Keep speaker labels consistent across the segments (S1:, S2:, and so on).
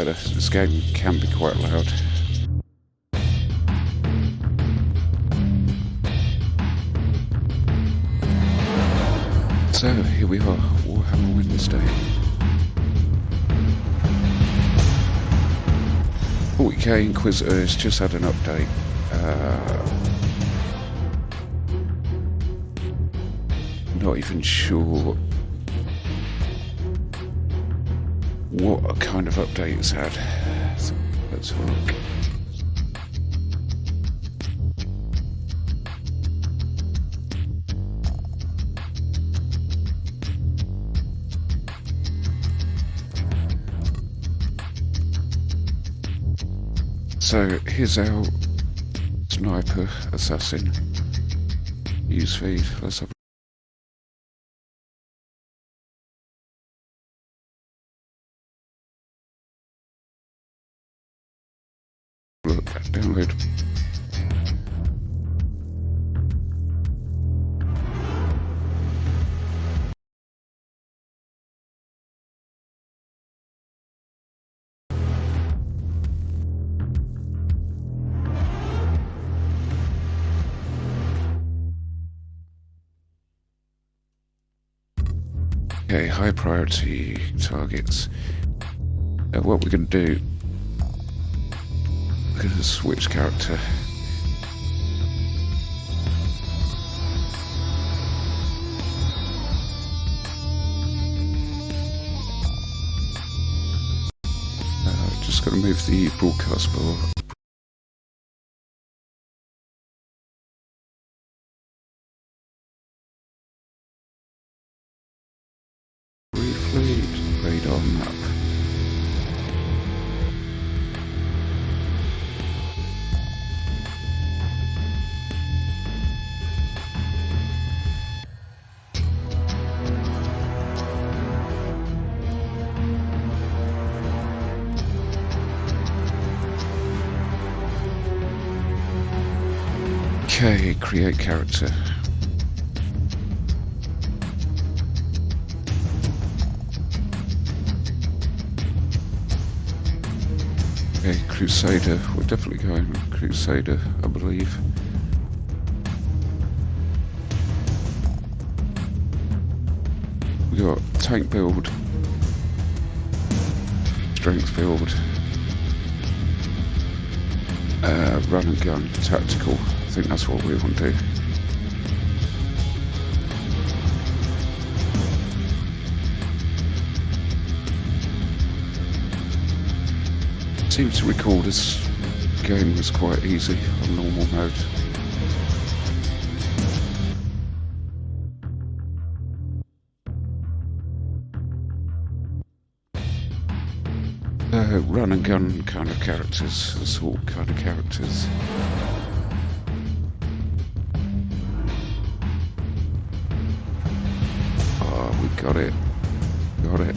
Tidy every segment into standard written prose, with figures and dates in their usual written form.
S1: better. This game can be quite loud. So here we are, Warhammer Wednesday. 40k Inquisitor has just had an update. Not even sure what kind of update it's had. So let's have a look. So here's our sniper assassin newsfeed. Let's have a look. Download. Okay, high priority targets. What we're going to do, we're going to switch character. Just going to move the broadcast bar. Radar map. Okay, create character. Okay, Crusader. We're definitely going with Crusader, I believe. We got tank build, strength build, run and gun, tactical. I think that's what we want to do. Seems to recall this game was quite easy on normal mode. Run and gun kind of characters, assault kind of characters. Oh, we got it. Got it.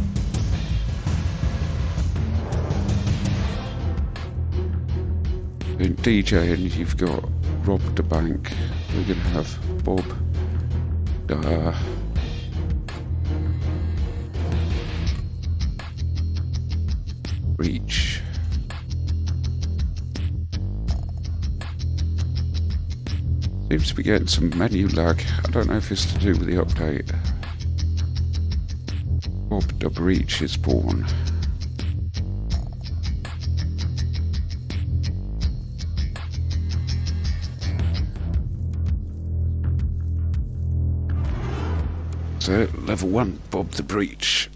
S1: In DJing, you've got rob the bank. We're going to have Bob Reach. Seems to be getting some menu lag. I don't know if it's to do with the update. Bob the Breach is born. So, level 1, Bob the Breach.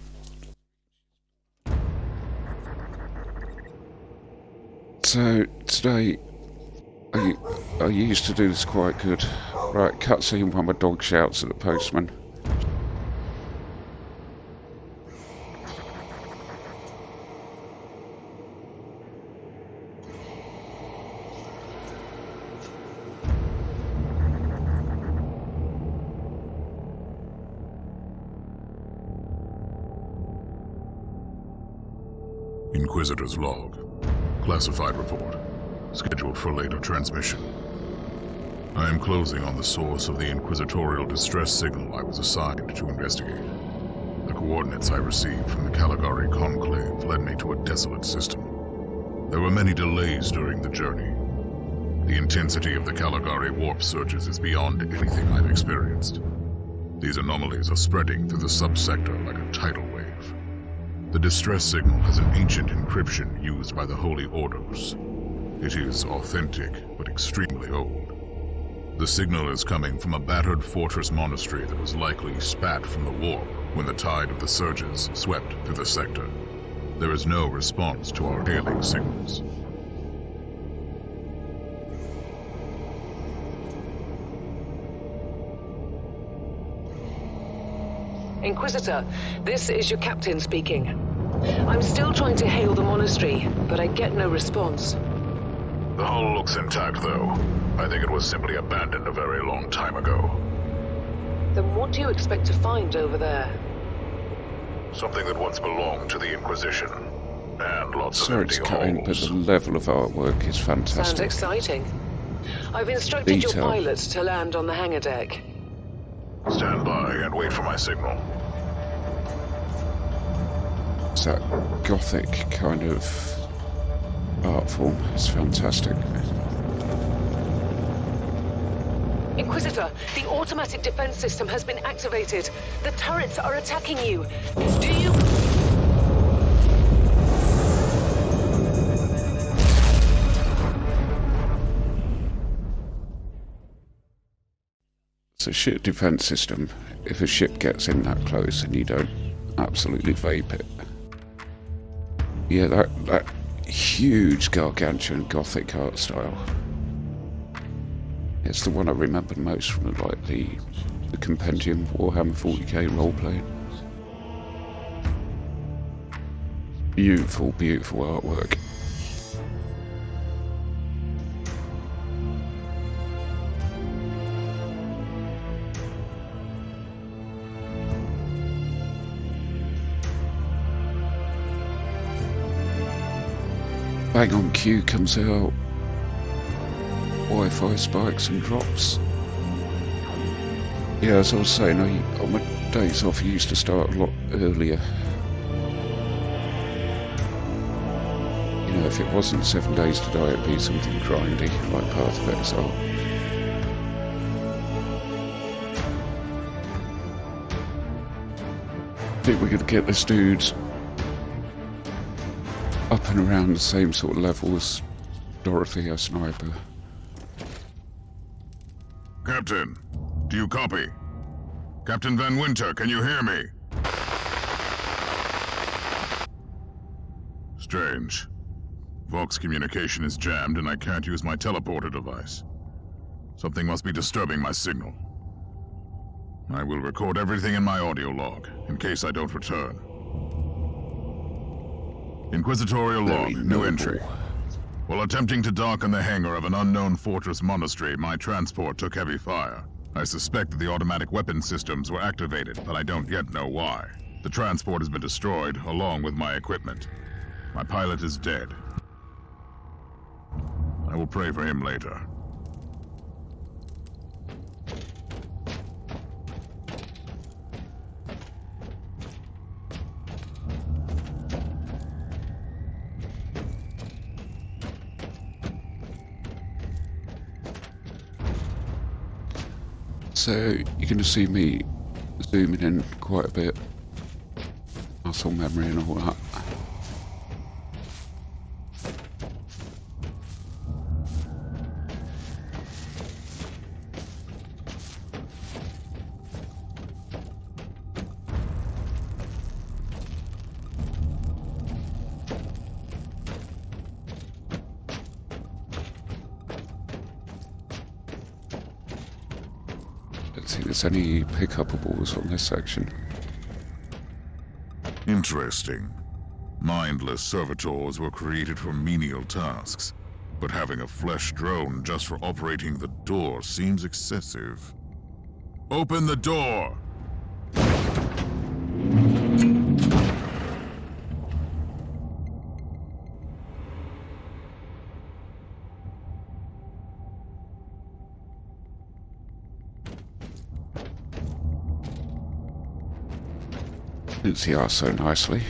S1: So, today, I used to do this quite good. Right, cutscene when my dog shouts at the postman.
S2: Inquisitor's log. Classified report. Scheduled for later transmission. I am closing on the source of the inquisitorial distress signal I was assigned to investigate. The coordinates I received from the Caligari Conclave led me to a desolate system. There were many delays during the journey. The intensity of the Caligari warp surges is beyond anything I've experienced. These anomalies are spreading through the subsector like a tidal wave. The distress signal has an ancient encryption used by the Holy Orders. It is authentic, but extremely old. The signal is coming from a battered fortress monastery that was likely spat from the warp when the tide of the surges swept through the sector. There is no response to our hailing signals.
S3: Inquisitor, this is your captain speaking. I'm still trying to hail the monastery, but I get no response.
S2: The hull looks intact, though. I think it was simply abandoned a very long time ago.
S3: Then what do you expect to find over there?
S2: Something that once belonged to the Inquisition. And lots of
S1: Sorry
S2: empty
S1: to cut in, but
S2: holes.
S1: the level of artwork is
S3: Sounds
S1: fantastic.
S3: exciting. I've instructed your
S1: Detail.
S3: pilots to land on the hangar deck.
S2: Stand by and wait for my signal.
S1: It's that gothic kind of art form. It's fantastic.
S3: Inquisitor, the automatic defense system has been activated. The turrets are attacking you. Do you...
S1: It's a ship defense system. If a ship gets in that close and you don't absolutely vape it. Yeah, that huge gargantuan gothic art style. It's the one I remember most from like the compendium Warhammer 40k roleplaying. Beautiful, beautiful artwork. Bang on cue comes out. Wi-Fi spikes and drops. Yeah, as I was saying, on my days off I used to start a lot earlier. You know, if it wasn't 7 Days to Die, it'd be something grindy, like Path of Exile. I think we're going to get this dude up and around the same sort of level as Dorothy, our sniper.
S2: Captain, do you copy? Captain Van Winter, can you hear me? Strange. Vox communication is jammed and I can't use my teleporter device. Something must be disturbing my signal. I will record everything in my audio log, in case I don't return. Inquisitorial
S1: Very
S2: log, new
S1: noble.
S2: entry. While attempting to dock in the hangar of an unknown fortress monastery, my transport took heavy fire. I suspect that the automatic weapon systems were activated, but I don't yet know why. The transport has been destroyed, along with my equipment. My pilot is dead. I will pray for him later.
S1: So you're going to see me zooming in quite a bit. Muscle memory and all that. Don't think there's any pickupables on this section.
S2: Interesting. Mindless servitors were created for menial tasks, but having a flesh drone just for operating the door seems excessive. Open the door!
S1: Suits the arse so nicely.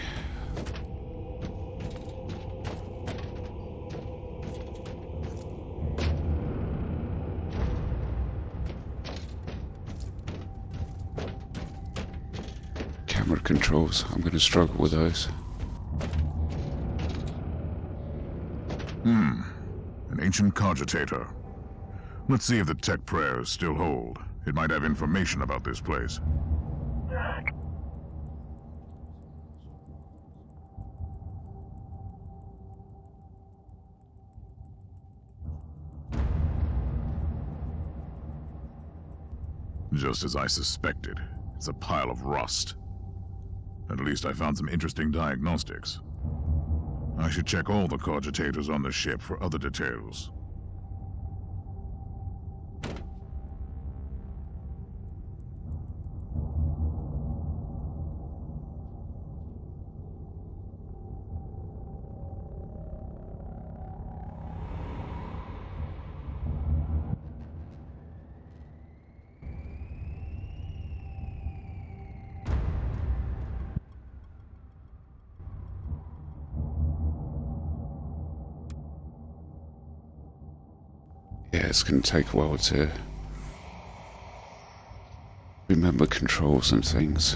S1: Camera controls, I'm going to struggle with those.
S2: An ancient cogitator. Let's see if the tech prayers still hold. It might have information about this place. Just as I suspected, it's a pile of rust. At least I found some interesting diagnostics. I should check all the cogitators on the ship for other details.
S1: Yeah, it's going to take a while to remember controls and things.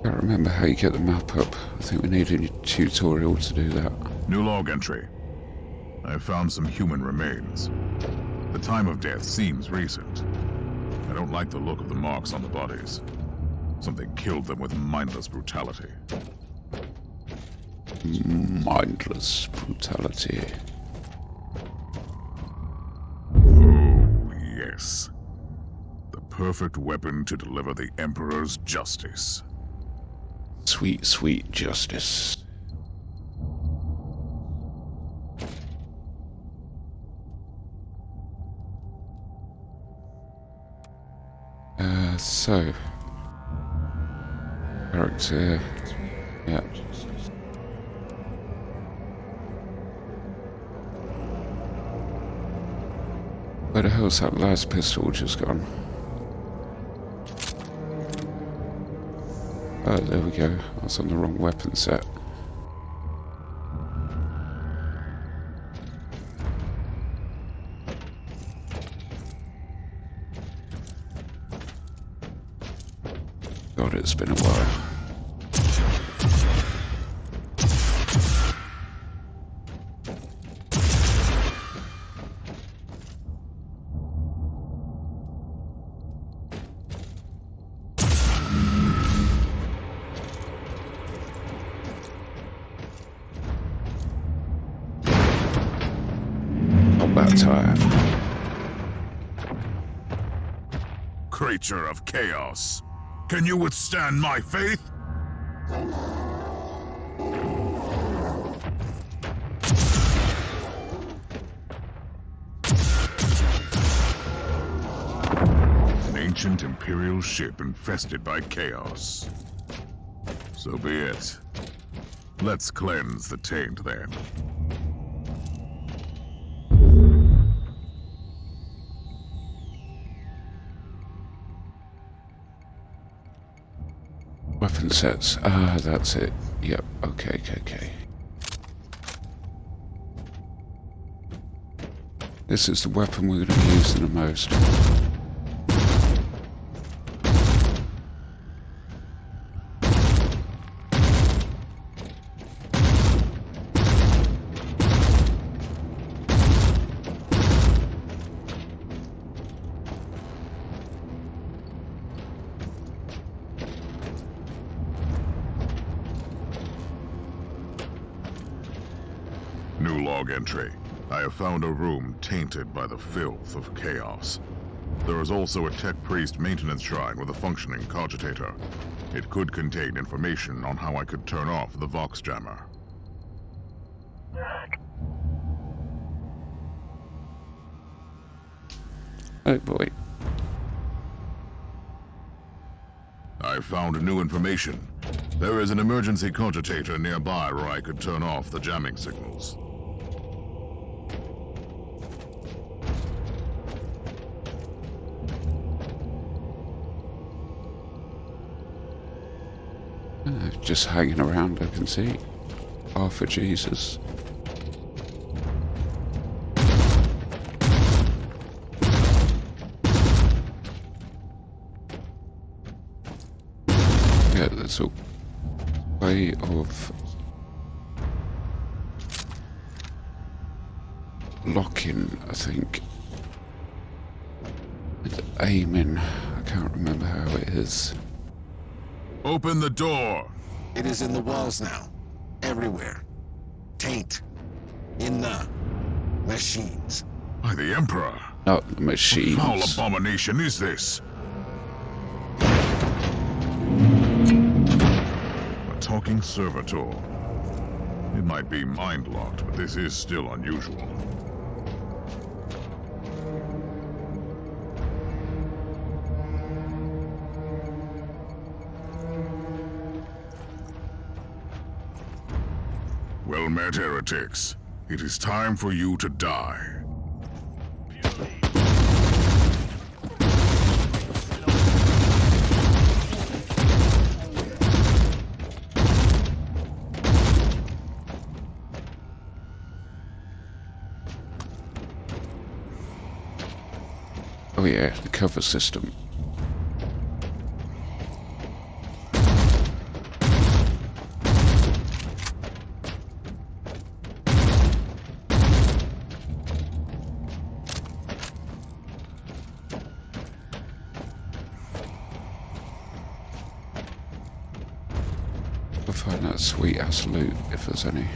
S1: Can't remember how you get the map up. I think we need a tutorial to do that.
S2: New log entry. I have found some human remains. The time of death seems recent. I don't like the look of the marks on the bodies. Something killed them with mindless brutality.
S1: Mindless brutality.
S2: Oh, yes. The perfect weapon to deliver the Emperor's justice.
S1: Sweet, sweet justice. So, character, yeah. Where the hell's that last pistol just gone? Oh, there we go. I was on the wrong weapon set. God, it's been a while. Combat time.
S2: Creature of chaos. Can you withstand my faith? An ancient Imperial ship infested by chaos. So be it. Let's cleanse the taint then.
S1: Weapon sets. Ah, that's it. Yep. Okay. This is the weapon we're going to be using the most.
S2: New log entry. I have found a room tainted by the filth of chaos. There is also a tech priest maintenance shrine with a functioning cogitator. It could contain information on how I could turn off the Vox jammer.
S1: Oh boy.
S2: I've found new information. There is an emergency cogitator nearby where I could turn off the jamming signals.
S1: Just hanging around, I can see. Oh, for Jesus. Yeah, that's a way of locking, I think. With aiming. I can't remember how it is.
S2: Open the door!
S4: It is in the walls now. Everywhere. Taint. In the machines.
S2: By the Emperor!
S1: Not the machines.
S2: What foul abomination is this? A talking servitor. It might be mind-locked, but this is still unusual. Well met, heretics. It is time for you to die.
S1: Oh yeah, the cover system. I'll find that sweet ass loot if there's any.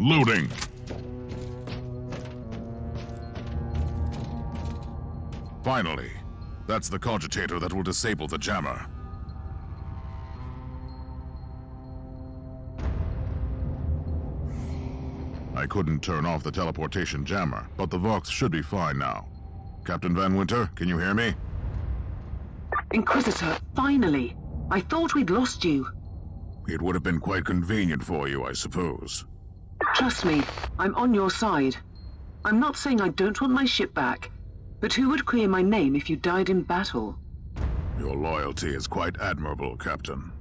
S2: Loading! Finally, that's the cogitator that will disable the jammer. I couldn't turn off the teleportation jammer, but the Vox should be fine now. Captain Van Winter, can you hear me?
S3: Inquisitor, finally! I thought we'd lost you.
S2: It would have been quite convenient for you, I suppose.
S3: Trust me, I'm on your side. I'm not saying I don't want my ship back, but who would clear my name if you died in battle?
S2: Your loyalty is quite admirable, Captain.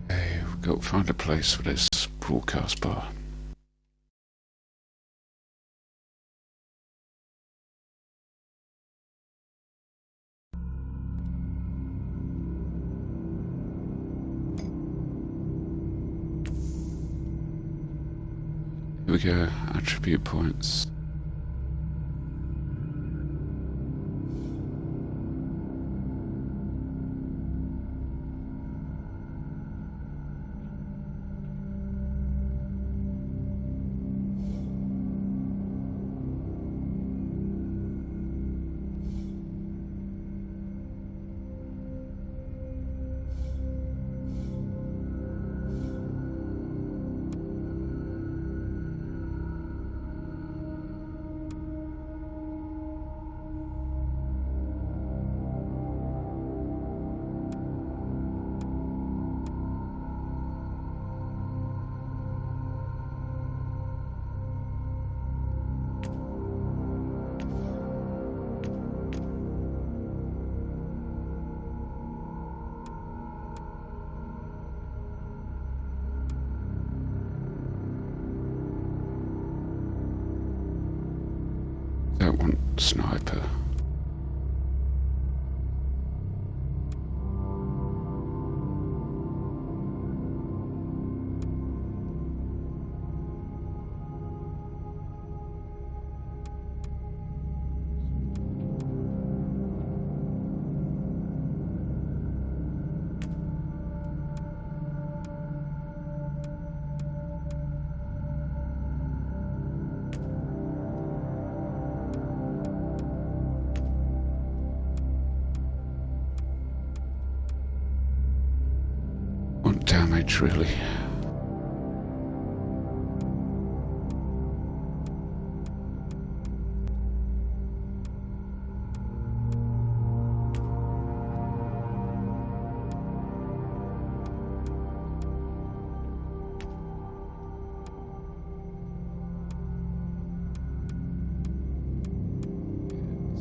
S1: Okay, we've got to find a place for this broadcast bar. we go. Attribute points. Don't want sniper. Want damage, really.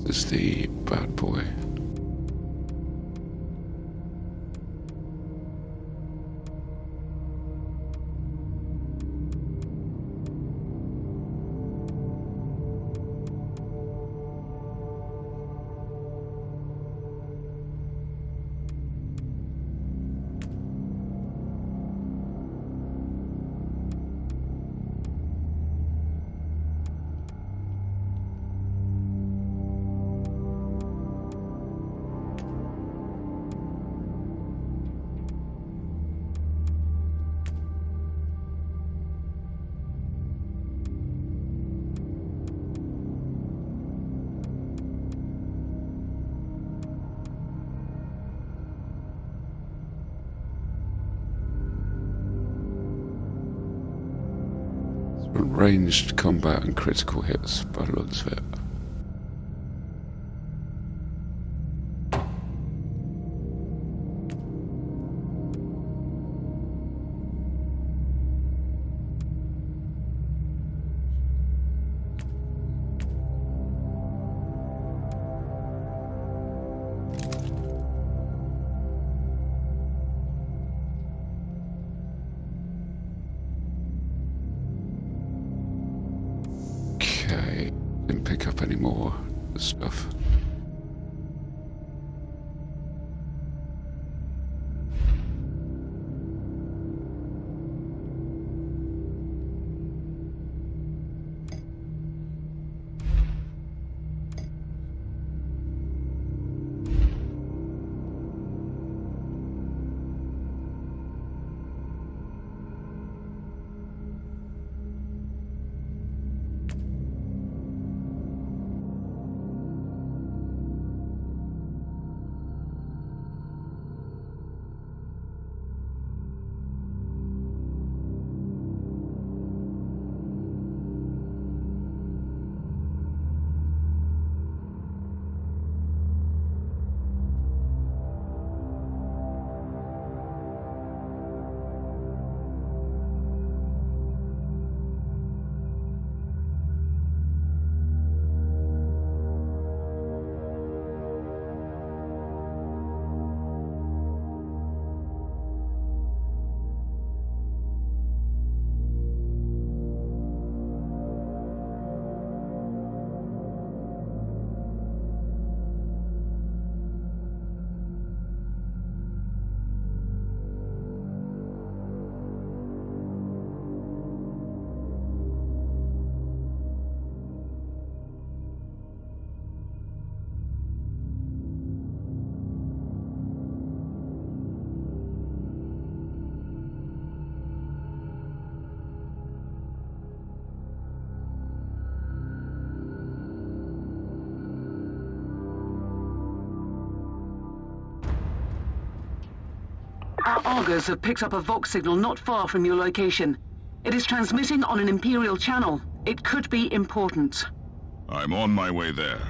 S1: This is the bad boy. Ranged combat and critical hits by the looks of it. Okay, didn't pick up any more stuff.
S3: Our Argos have picked up a Vox signal not far from your location. It is transmitting on an Imperial channel. It could be important.
S2: I'm on my way there.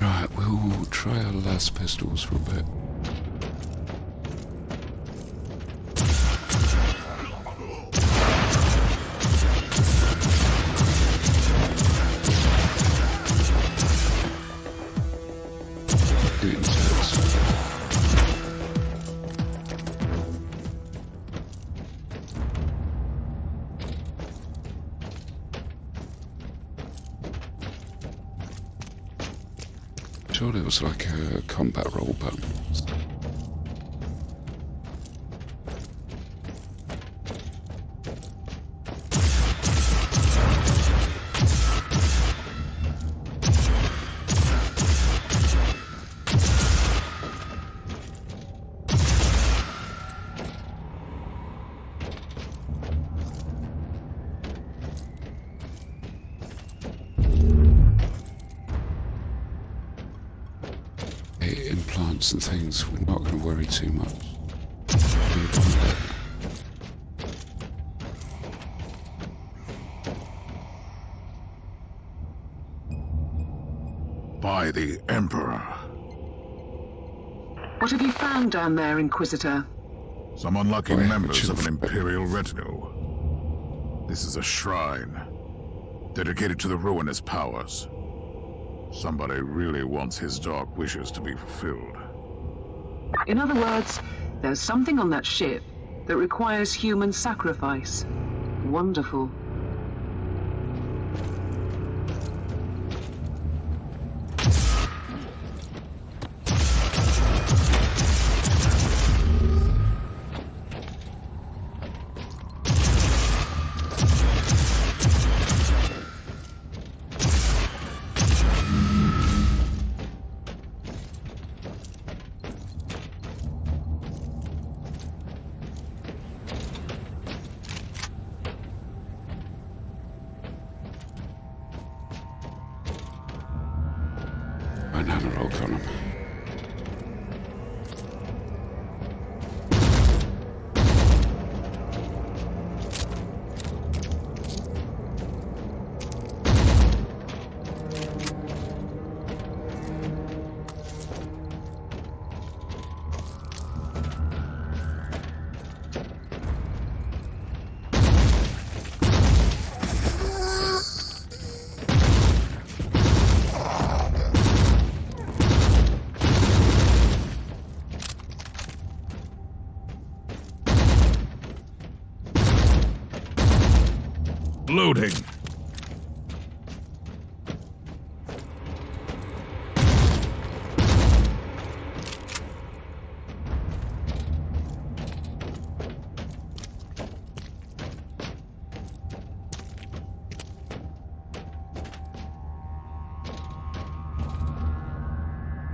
S1: Right, we'll try our last pistols for a bit. Bit intense. Sure, it was like a combat roll button. Implants and things, we're not going to worry too much.
S2: By the Emperor.
S3: What have you found down there, Inquisitor?
S2: Some unlucky
S1: Oh, yeah,
S2: members
S1: but
S2: of an
S1: you-
S2: Imperial retinue. This is a shrine dedicated to the ruinous powers. Somebody really wants his dark wishes to be fulfilled.
S3: In other words, there's something on that ship that requires human sacrifice. Wonderful.
S1: Banana roll column.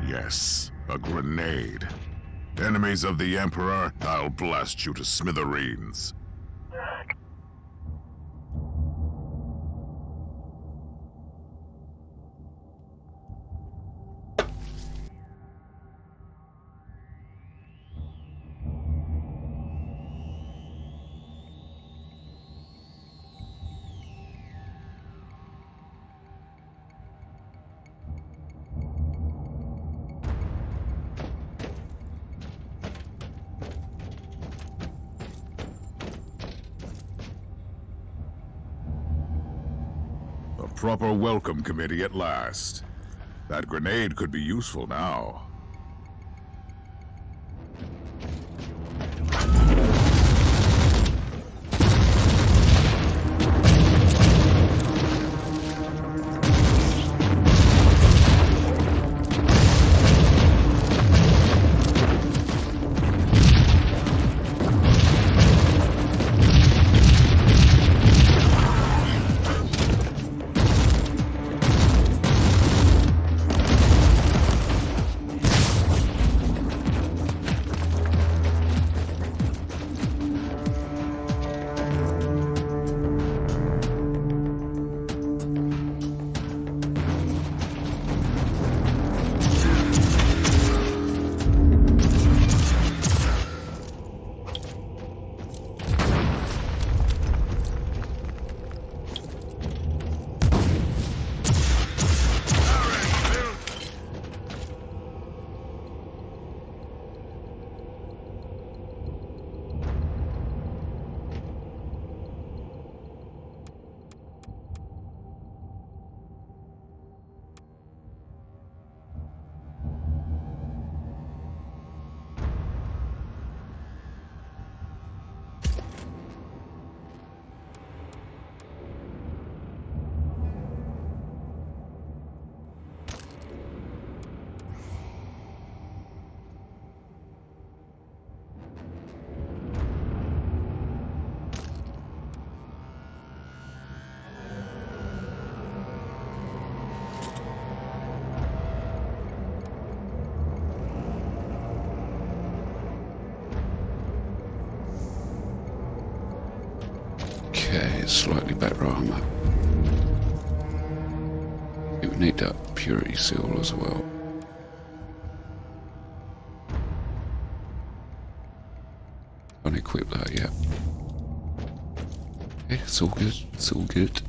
S2: Yes, a grenade. Enemies of the Emperor, I'll blast you to smithereens. A proper welcome committee at last. That grenade could be useful now.
S1: Okay, slightly better armor. We would need that purity seal as well. Can't equip that yet. Okay, it's all good, it's all good.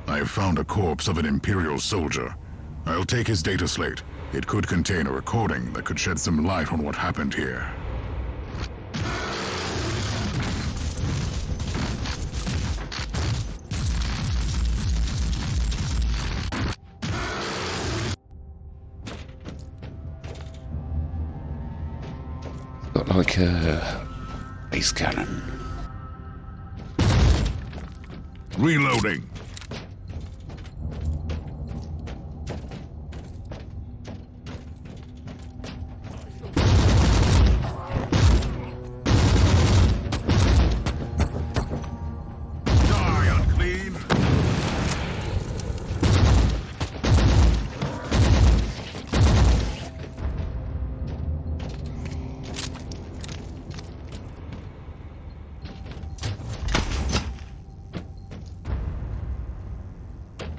S2: I've found a corpse of an Imperial soldier. I'll take his data slate. It could contain a recording that could shed some light on what happened here.
S1: Got like a base cannon.
S2: Reloading!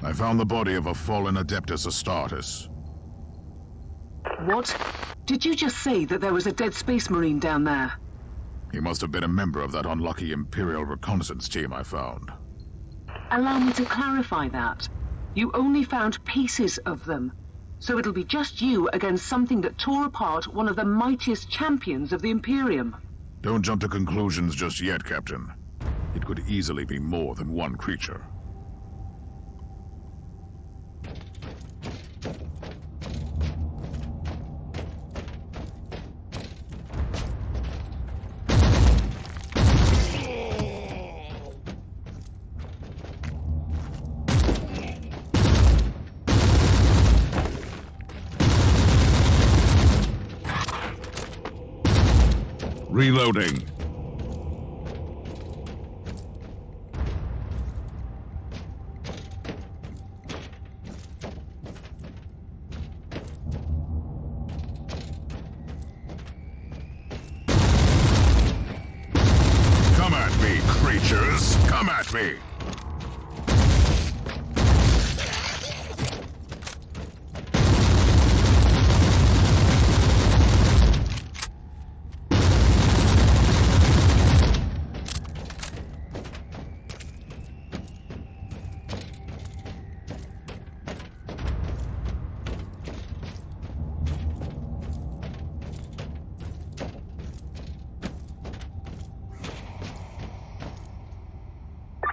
S2: I found the body of a fallen Adeptus Astartes.
S3: What? Did you just say that there was a dead Space Marine down there?
S2: He must have been a member of that unlucky Imperial reconnaissance team I found.
S3: Allow me to clarify that. You only found pieces of them. So it'll be just you against something that tore apart one of the mightiest champions of the Imperium.
S2: Don't jump to conclusions just yet, Captain. It could easily be more than one creature. Reloading. Come at me, creatures! Come at me!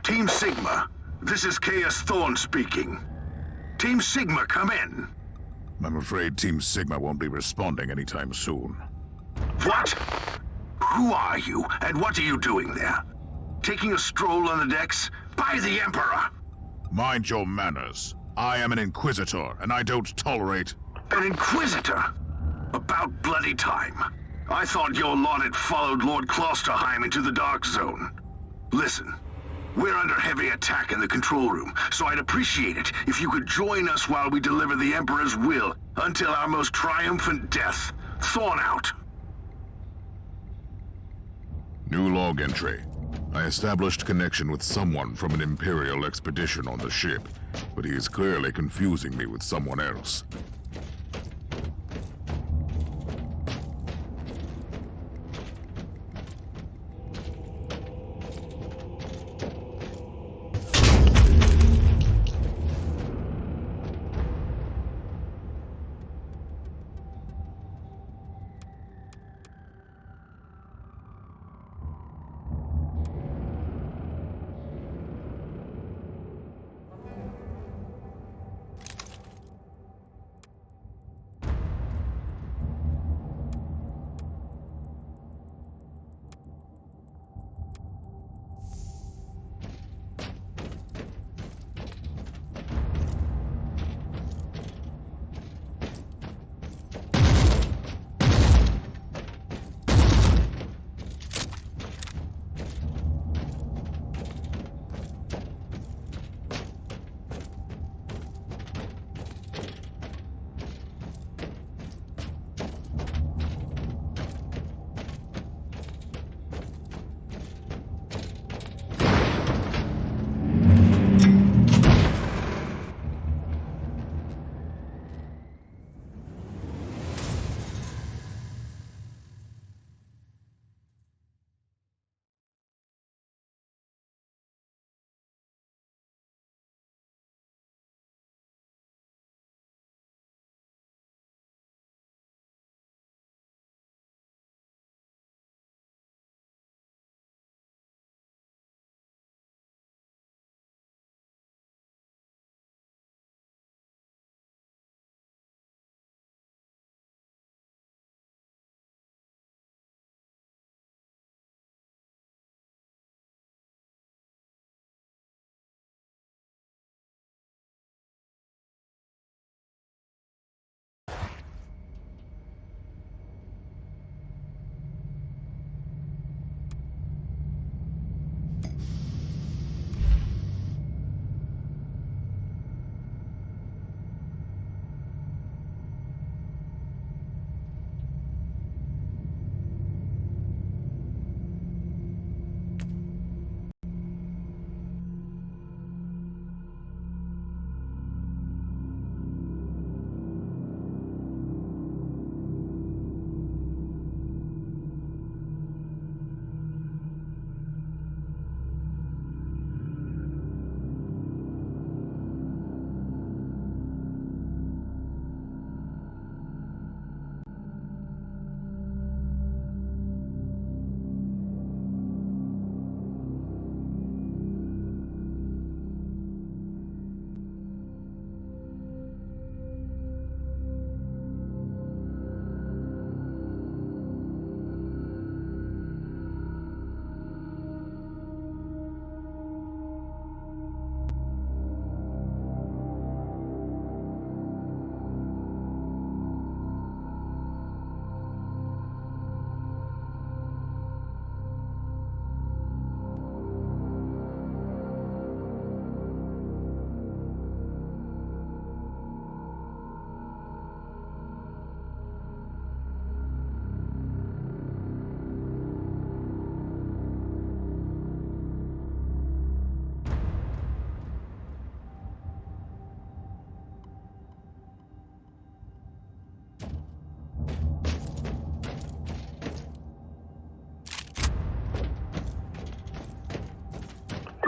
S5: Team Sigma, this is Chaos Thorn speaking. Team Sigma, come in.
S2: I'm afraid Team Sigma won't be responding anytime soon.
S5: What? Who are you, and what are you doing there? Taking a stroll on the decks? By the Emperor!
S2: Mind your manners. I am an Inquisitor, and I don't tolerate...
S5: An Inquisitor? About bloody time. I thought your lot had followed Lord Klosterheim into the Dark Zone. Listen, we're under heavy attack in the control room, so I'd appreciate it if you could join us while we deliver the Emperor's will until our most triumphant death. Thorn out.
S2: New log entry. I established connection with someone from an Imperial expedition on the ship, but he is clearly confusing me with someone else.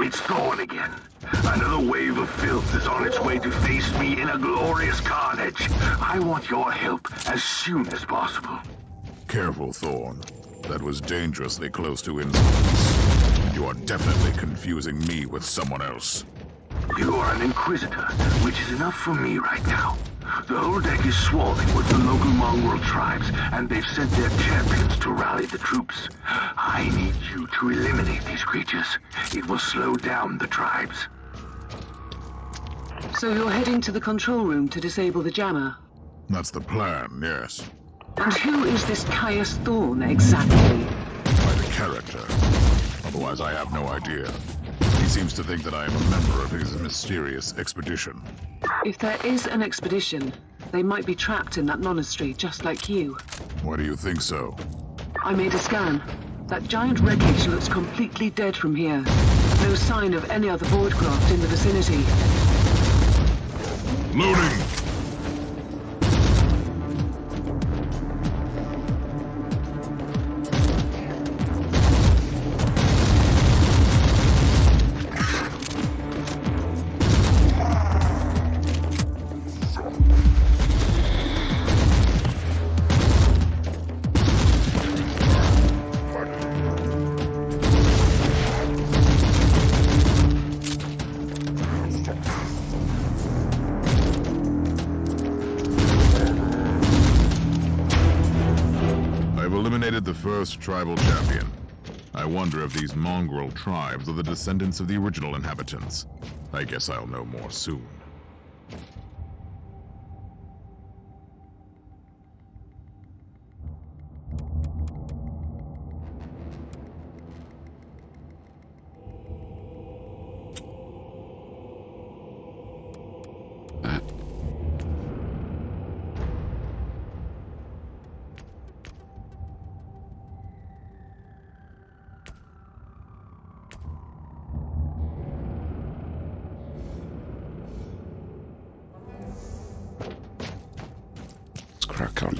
S5: It's gone again. Another wave of filth is on its way to face me in a glorious carnage. I want your help as soon as possible.
S2: Careful, Thorn. That was dangerously close to insolence. You are definitely confusing me with someone else.
S5: You are an Inquisitor, which is enough for me right now. The whole deck is swarming with the local mongrel tribes, and they've sent their champions to rally the troops. I need you to eliminate these creatures. It will slow down the tribes.
S3: So you're heading to the control room to disable the jammer?
S2: That's the plan, yes.
S3: And who is this Caius Thorn exactly?
S2: By the character. Otherwise, I have no idea. He seems to think that I am a member of his mysterious expedition.
S3: If there is an expedition, they might be trapped in that monastery, just like you.
S2: Why do you think so?
S3: I made a scan. That giant wreckage looks completely dead from here. No sign of any other boardcraft in the vicinity.
S2: Loading! The first tribal champion. I wonder if these mongrel tribes are the descendants of the original inhabitants. I guess I'll know more soon.
S1: Crack on.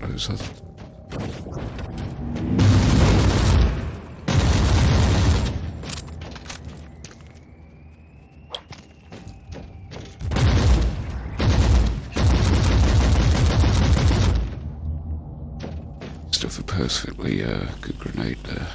S1: Those other... Stuff a perfectly good grenade there.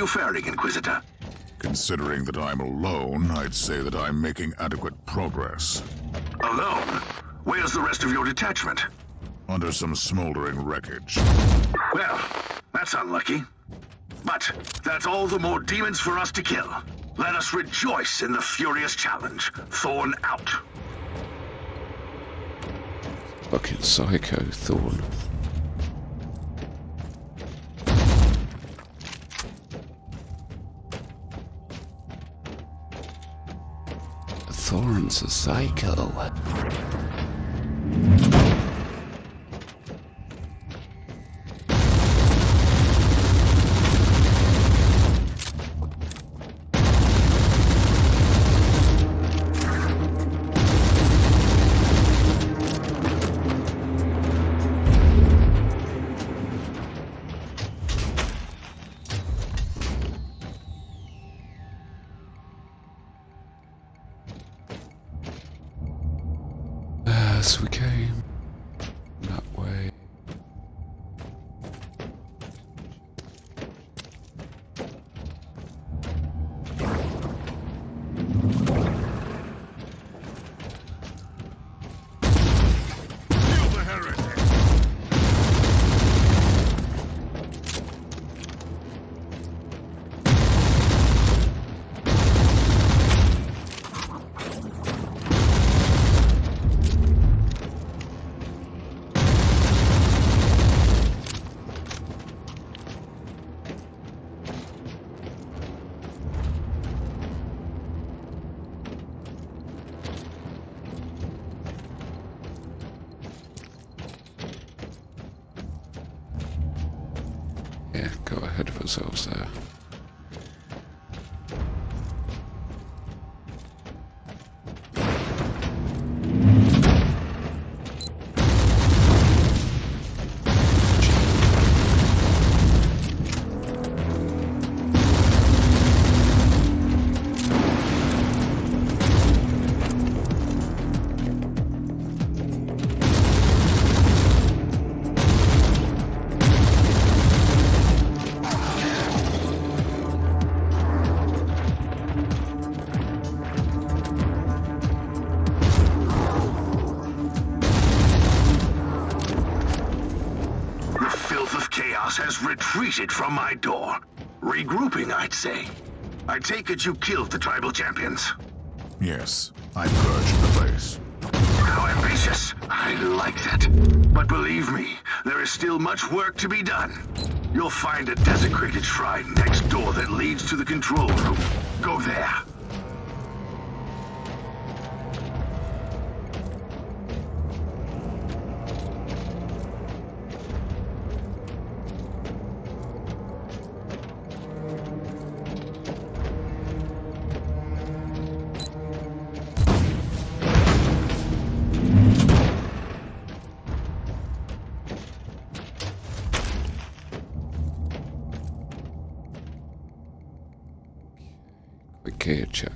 S5: faring, Inquisitor?
S2: Considering that I'm alone, I'd say that I'm making adequate progress.
S5: Alone? Where's the rest of your detachment?
S2: Under some smoldering wreckage.
S5: Well, that's unlucky. But that's all the more demons for us to kill. Let us rejoice in the furious challenge. Thorn out.
S1: Fucking psycho, Thorn. Thorn's a psycho. As we came that way.
S2: Kill the heretic!
S1: Yeah, got ahead of ourselves there.
S5: Has retreated from my door. Regrouping, I'd say. I take it you killed the tribal champions.
S2: Yes, I purged the place.
S5: How ambitious. I like that. But believe me, there is still much work to be done. You'll find a desecrated shrine next door that leads to the control room. Go there.
S1: Quick gear check.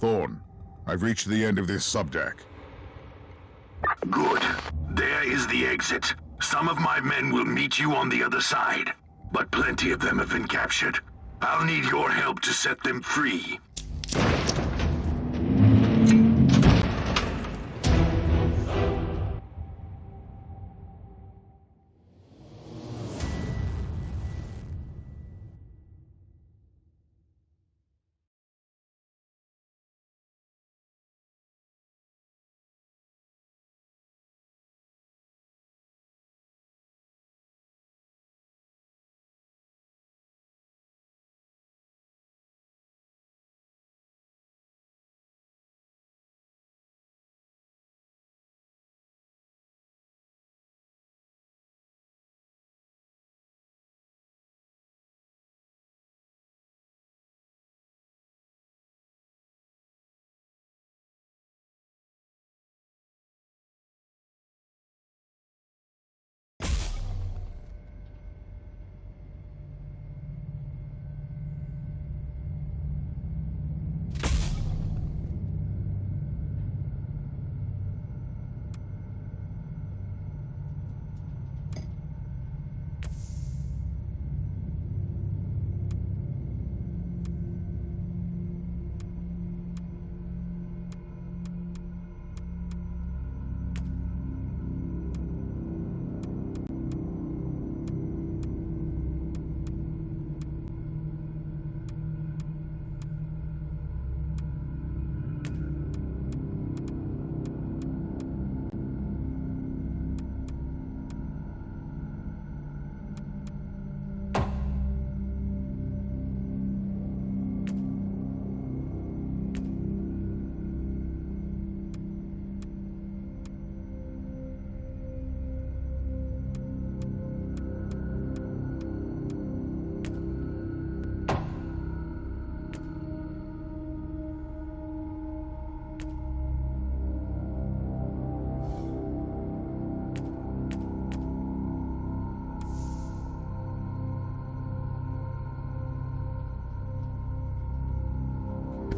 S2: Thorn, I've reached the end of this subdeck.
S5: Good. There is the exit. Some of my men will meet you on the other side, but plenty of them have been captured. I'll need your help to set them free.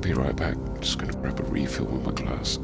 S1: Be right back. Just gonna grab a refill on my glass.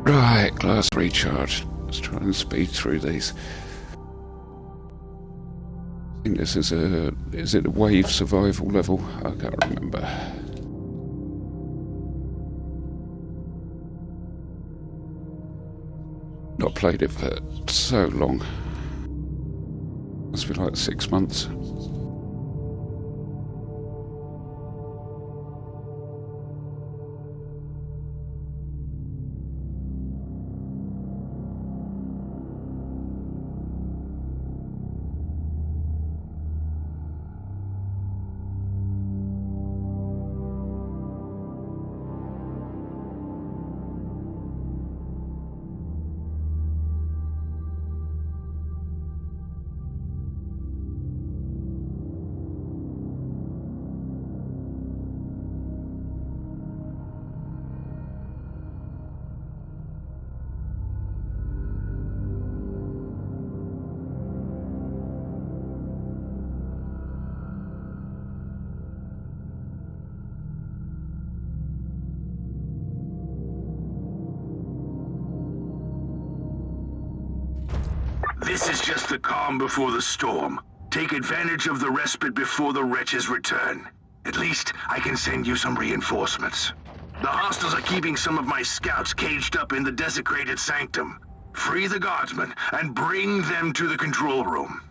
S1: Right, glass recharge. Let's try and speed through these. I think this is it a wave survival level? I can't remember. Not played it for so long. Must be like 6 months.
S5: This is just the calm before the storm. Take advantage of the respite before the wretches return. At least I can send you some reinforcements. The hostiles are keeping some of my scouts caged up in the desecrated sanctum. Free the guardsmen and bring them to the control room.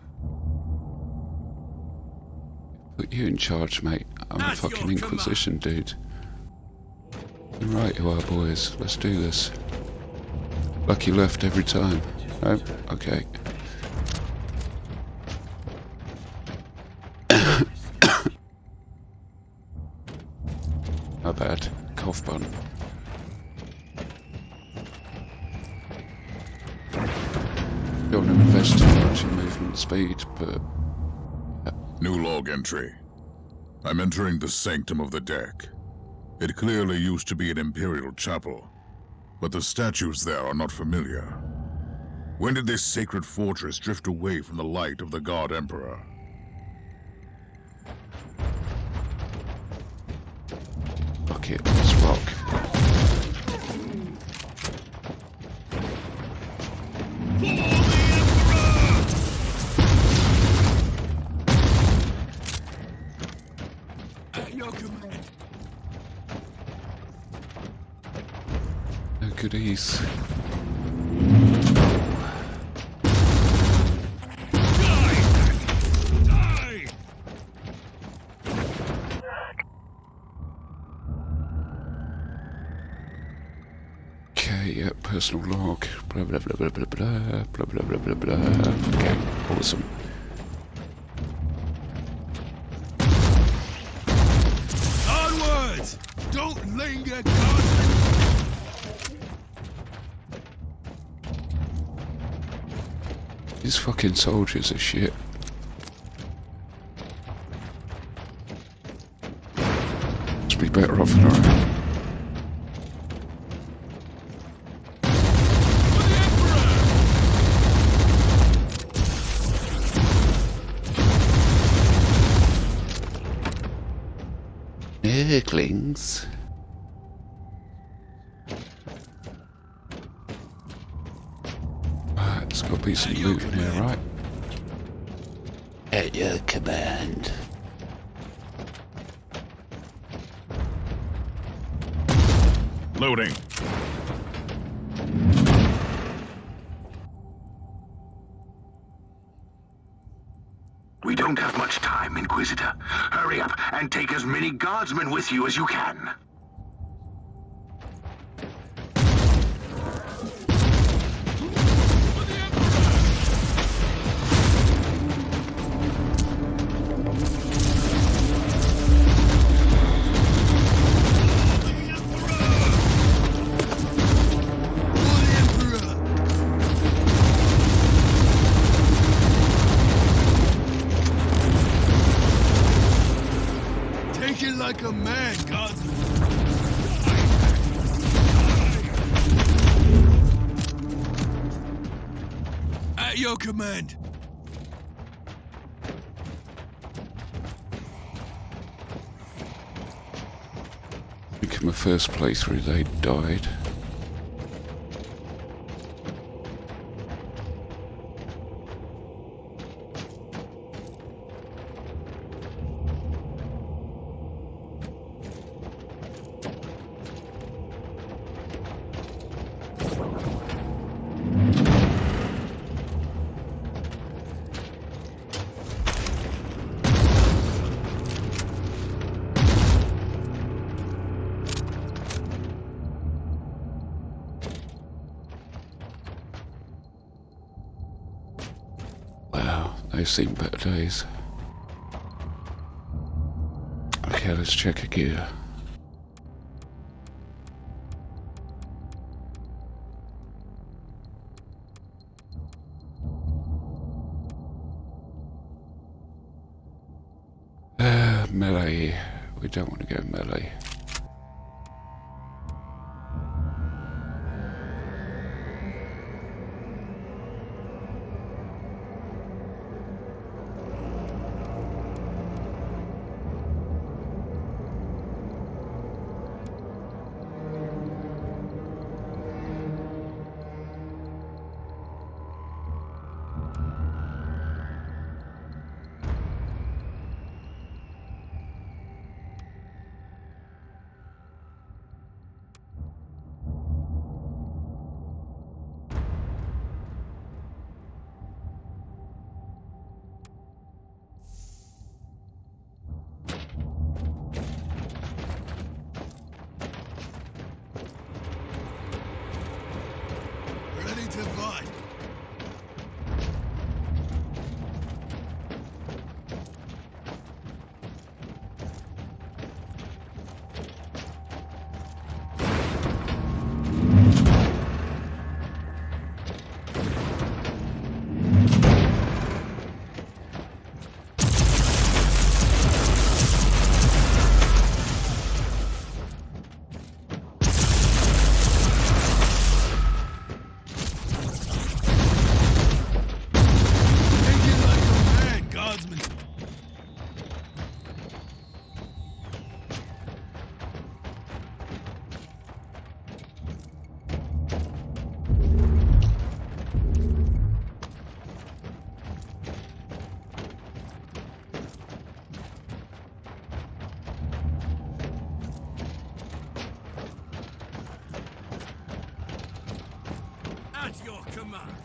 S1: Put you in charge, mate. I'm a fucking Inquisition, dude. Right, you are, boys. Let's do this. Lucky left every time. Oh, okay. My bad. Cough bun. Don't want to invest too much in movement speed, but...
S2: New log entry. I'm entering the sanctum of the deck. It clearly used to be an imperial chapel, but the statues there are not familiar. When did this sacred fortress drift away from the light of the God Emperor?
S1: Fuck it, let's rock. No goodies. Okay, yeah, personal log. Blah blah blah blah blah blah blah blah blah blah blah. Okay, awesome.
S6: Onwards! Don't linger, God!
S1: These fucking soldiers are shit. Must be better off than I am. Earglings. There's got to be some loot in here, right? At your command.
S2: Loading.
S5: We don't have much time, Inquisitor. Hurry up and take as many guardsmen with you as you can.
S6: Take it like a man, God. At your command.
S1: I think in my first playthrough they died. Wow, they've seen better days. Okay, let's check a gear. Melee. We don't want to go melee.
S6: At your command.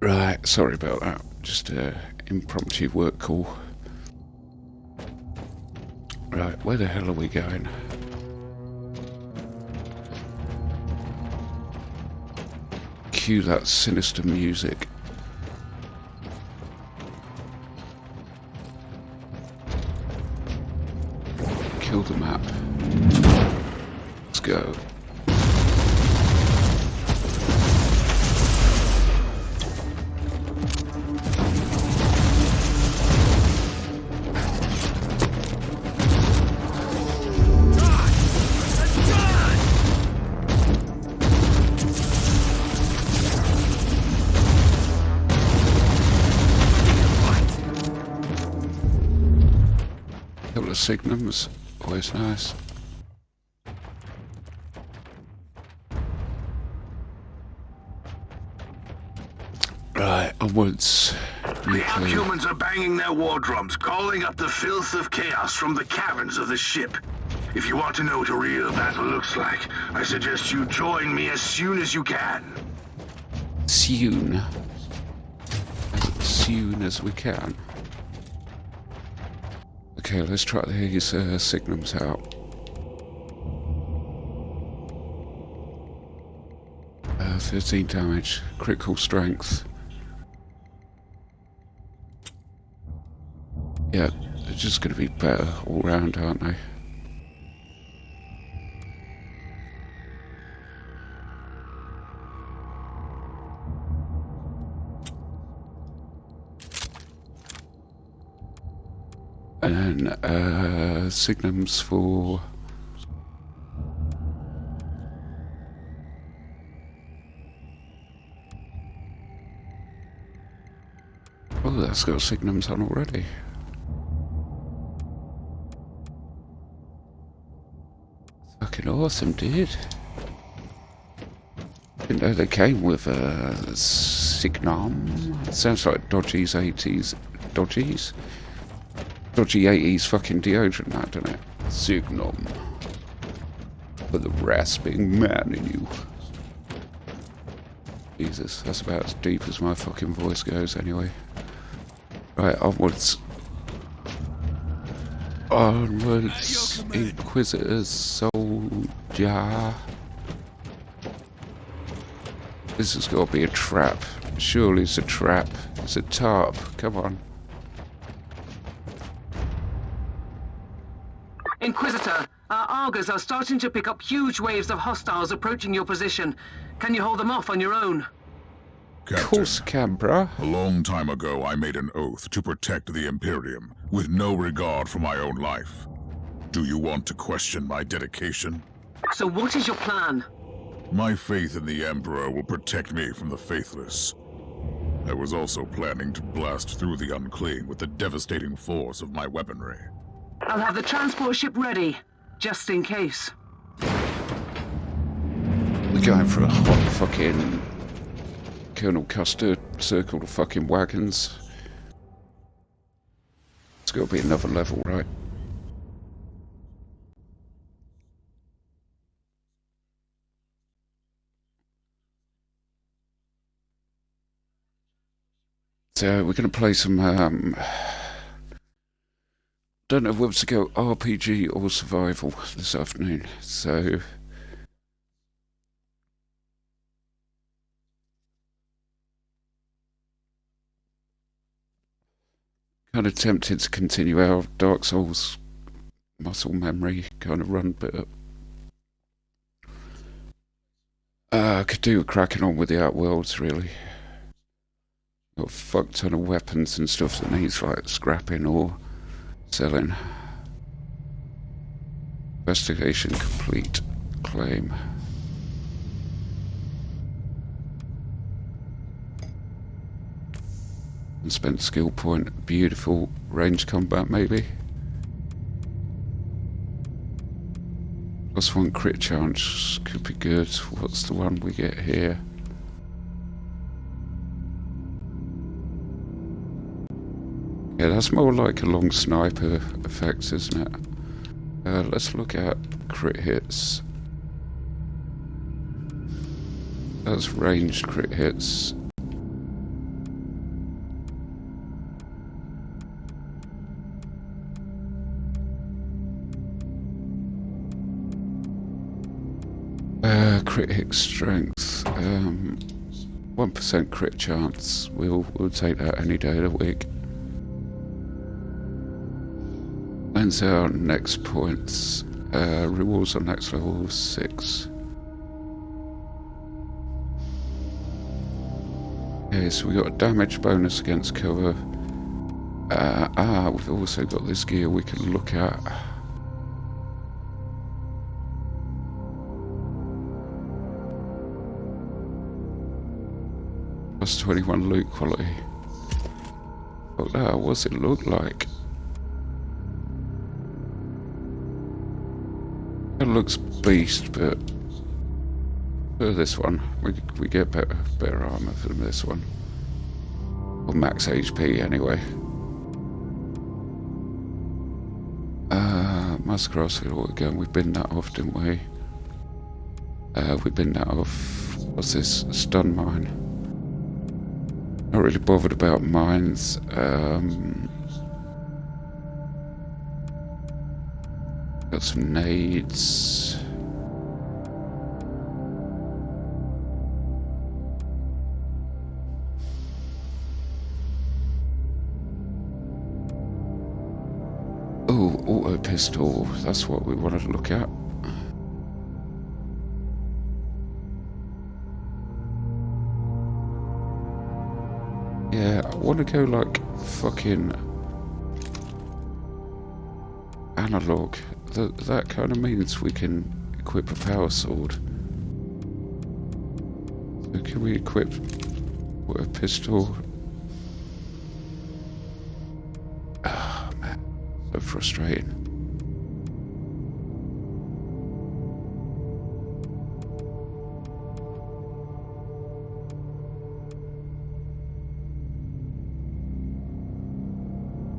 S1: Right, sorry about that. Just a impromptu work call. Right, where the hell are we going? Cue that sinister music. Kill the map. Let's go. Couple of signums, always nice. Right, onwards.
S5: The humans are banging their war drums, calling up the filth of chaos from the caverns of the ship. If you want to know what a real battle looks like, I suggest you join me as soon as you can.
S1: Soon. As soon as we can. Okay, let's try these signums out. 13 damage, critical strength. Yeah, They're just going to be better all round, aren't they? And signums for... Oh, that's got signums on already. Fucking awesome, dude. Didn't know they came with a signum. Sounds like Dodgy's 80s. Dodgy's? Dodgy 80s fucking deodorant, that, doesn't it? Signum. For the rasping man in you. Jesus, that's about as deep as my fucking voice goes anyway. Right, onwards. Onwards, Inquisitors, soldier. This has got to be a trap. Surely it's a trap. It's a tarp. Come on.
S3: Inquisitor, our Argos are starting to pick up huge waves of hostiles approaching your position. Can you hold them off on your own?
S2: Captain,
S1: Of course, can, bruh.
S2: a long time ago I made an oath to protect the Imperium, with no regard for my own life. Do you want to question my dedication?
S3: So what is your plan?
S2: My faith in the Emperor will protect me from the faithless. I was also planning to blast through the unclean with the devastating force of my weaponry.
S3: I'll have the transport ship ready, just in case.
S1: We're going for a hot fucking Colonel Custer circle of fucking wagons. It's got to be another level, right? So we're going to play some, don't know whether to go RPG or survival this afternoon, so... Kind of tempted to continue our Dark Souls muscle memory kind of run, but I could do cracking on with the Outworlds, really. Got a fuck ton of weapons and stuff that needs like scrapping or selling. Investigation complete. Claim. And spent skill point. Beautiful range combat, maybe. +1 crit chance could be good. What's the one we get here? Yeah, that's more like a long sniper effect, isn't it? Let's look at crit hits. That's ranged crit hits. Crit hit strength. 1% crit chance. We'll take that any day of the week. When's our next points? Rewards on next level 6. Okay, so we got a damage bonus against cover. We've also got this gear we can look at. +21 loot quality. What's it look like? It looks beast, but for this one, we get better armor from this one. Or max HP anyway. Muscross again, we've been that off, didn't we? We've been that off. What's this? Stun mine. Not really bothered about mines. Got some nades. Oh, auto pistol. That's what we wanted to look at. Yeah, I want to go like fucking analog. That kind of means we can equip a power sword. So can we equip a pistol? Ah, man, so frustrating.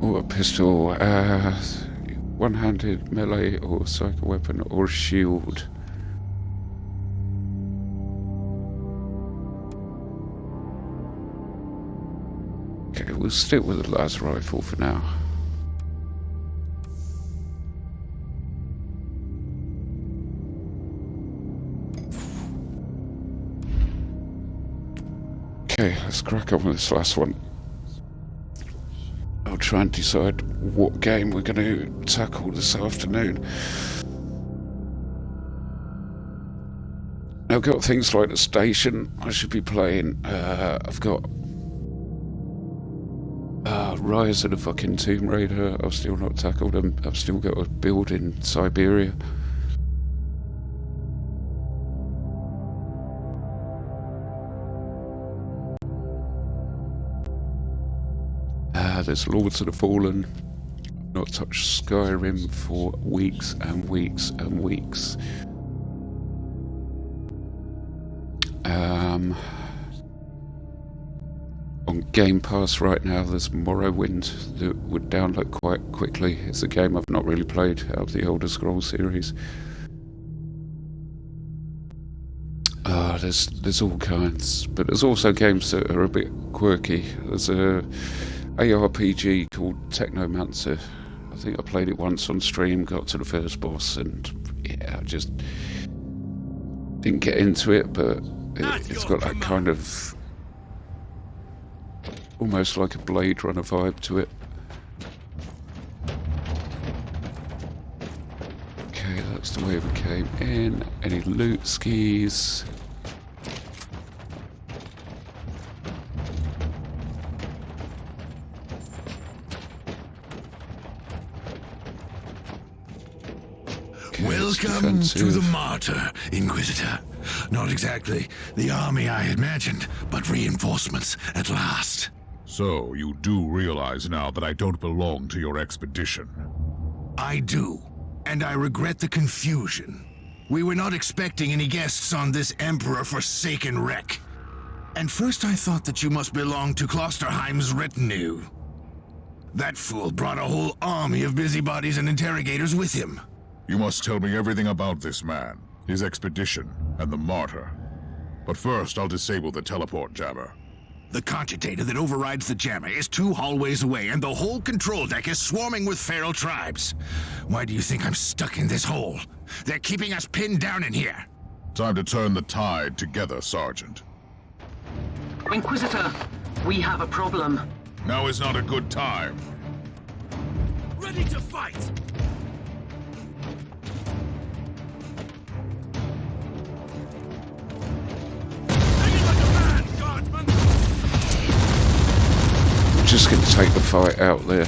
S1: Or a pistol, one-handed melee or psycho weapon or shield. Okay, we'll stick with the las rifle for now. Okay, let's crack on with this last one. I'll try and decide what game we're going to tackle this afternoon. I've got things like the station I should be playing. I've got Rise of the fucking Tomb Raider. I've still not tackled them. I've still got a build in Siberia. There's Lords of the Fallen. Not touched Skyrim for weeks and weeks and weeks. On Game Pass right now, there's Morrowind that would download quite quickly. It's a game I've not really played out of the Elder Scrolls series. There's all kinds, but there's also games that are a bit quirky. There's a ARPG called Technomancer. I think I played it once on stream, got to the first boss, and yeah, I just didn't get into it, but it's got that kind of almost like a Blade Runner vibe to it. Okay, that's the way we came in. Any loot skis?
S4: Welcome to the Martyr, Inquisitor. Not exactly the army I imagined, but reinforcements at last.
S2: So, you do realize now that I don't belong to your expedition.
S4: I do, and I regret the confusion. We were not expecting any guests on this Emperor-forsaken wreck. And first I thought that you must belong to Klosterheim's retinue. That fool brought a whole army of busybodies and interrogators with him.
S2: You must tell me everything about this man, his expedition, and the Martyr. But first, I'll disable the teleport jammer.
S4: The cogitator that overrides the jammer is 2 hallways away, and the whole control deck is swarming with feral tribes. Why do you think I'm stuck in this hole? They're keeping us pinned down in here.
S2: Time to turn the tide together, Sergeant.
S3: Inquisitor, we have a problem.
S2: Now is not a good time.
S6: Ready to fight!
S1: Just going to take the fight out there.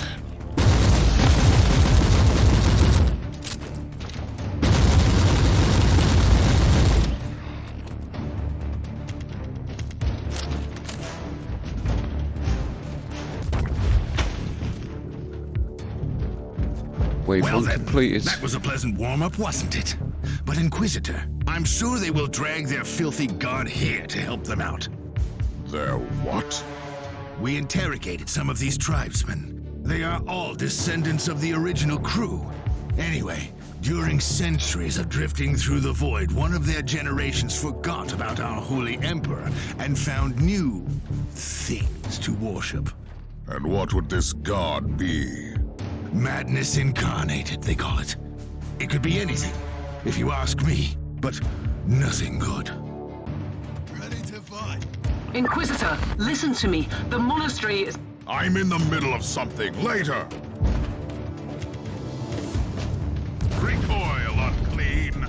S4: Well then,
S1: completed.
S4: that was a pleasant warm-up, wasn't it? But Inquisitor, I'm sure they will drag their filthy god here to help them out.
S2: Their what?
S4: We interrogated some of these tribesmen. They are all descendants of the original crew. Anyway, during centuries of drifting through the void, one of their generations forgot about our holy emperor and found new things to worship.
S2: And what would this god be?
S4: Madness incarnated, they call it. It could be anything, if you ask me, but nothing good.
S6: Ready to fight!
S3: Inquisitor, listen to me. The monastery is...
S2: I'm in the middle of something. Later! Recoil, unclean!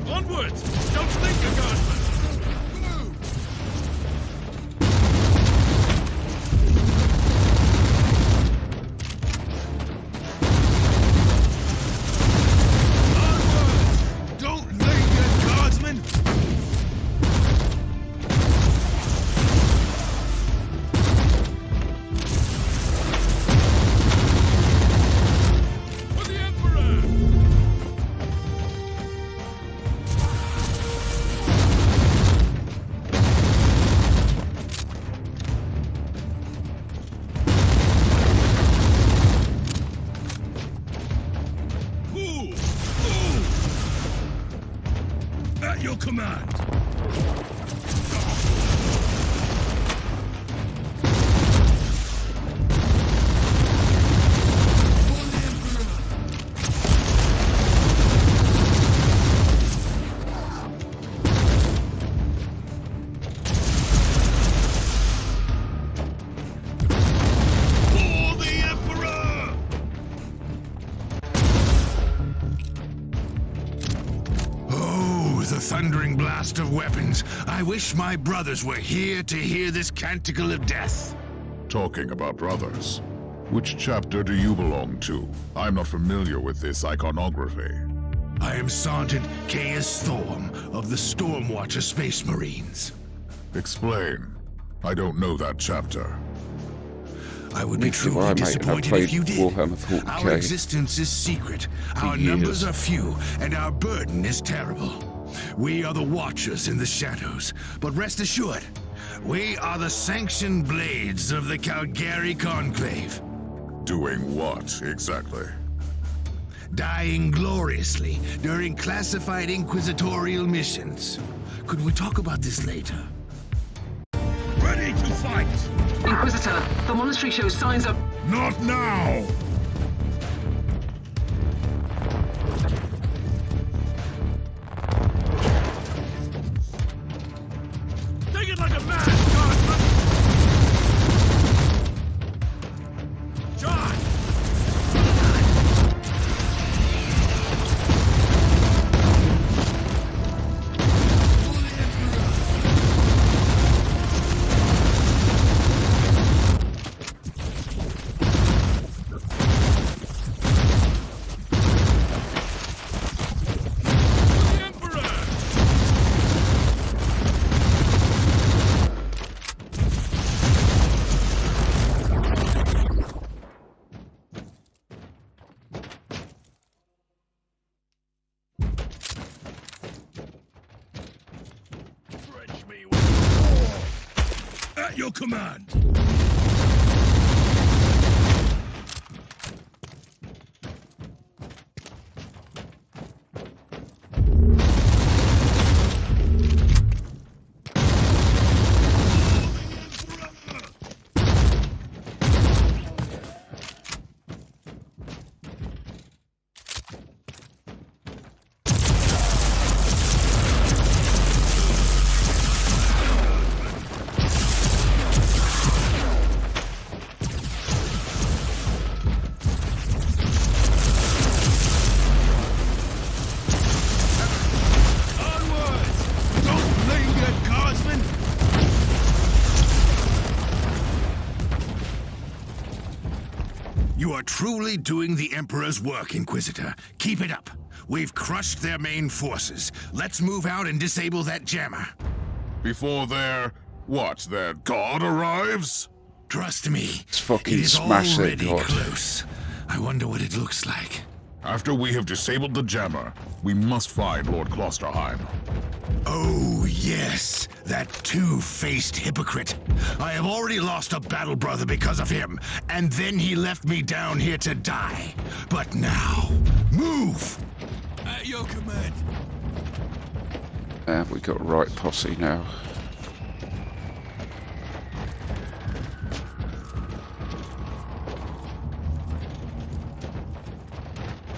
S6: Onwards! Don't linger, guardsmen! Onwards! Don't linger, guardsmen! For the Emperor! Move! Move! At your command! For the Emperor!
S4: Oh, the thundering blast of weapons. I wish my brothers were here to hear this canticle of death.
S2: Talking about brothers. Which chapter do you belong to? I'm not familiar with this iconography.
S4: I am Sergeant Caius Thorm of the Stormwatcher Space Marines.
S2: Explain. I don't know that chapter.
S4: I would be
S1: Neither do
S4: truly
S1: I, mate, and I've
S4: disappointed
S1: played
S4: if you did.
S1: Warhammer 40K
S4: Our existence is secret. Our
S1: years.
S4: numbers are few, and our burden is terrible. We are the Watchers in the shadows, but rest assured, we are the sanctioned blades of the Calgary Conclave.
S2: Doing what, exactly?
S4: Dying gloriously during classified inquisitorial missions. Could we talk about this later?
S6: Ready to fight!
S3: Inquisitor, the monastery shows signs of...
S6: Not now! Take it like a man, guardsman! Charge! For the Emperor! Drench me with war! At your command! Onwards! Don't linger, guardsmen!
S4: You are truly doing the Emperor's work, Inquisitor. Keep it up. We've crushed their main forces. Let's move out and disable that jammer.
S2: Before their god arrives?
S4: Trust me,
S1: Let's fucking
S4: it is
S1: smash their
S4: already
S1: god.
S4: close. I wonder what it looks like.
S2: After we have disabled the jammer, we must find Lord Klosterheim.
S4: Oh, yes, that two-faced hypocrite. I have already lost a battle brother because of him, and then he left me down here to die. But now, move!
S6: At your command!
S1: We got a right posse now.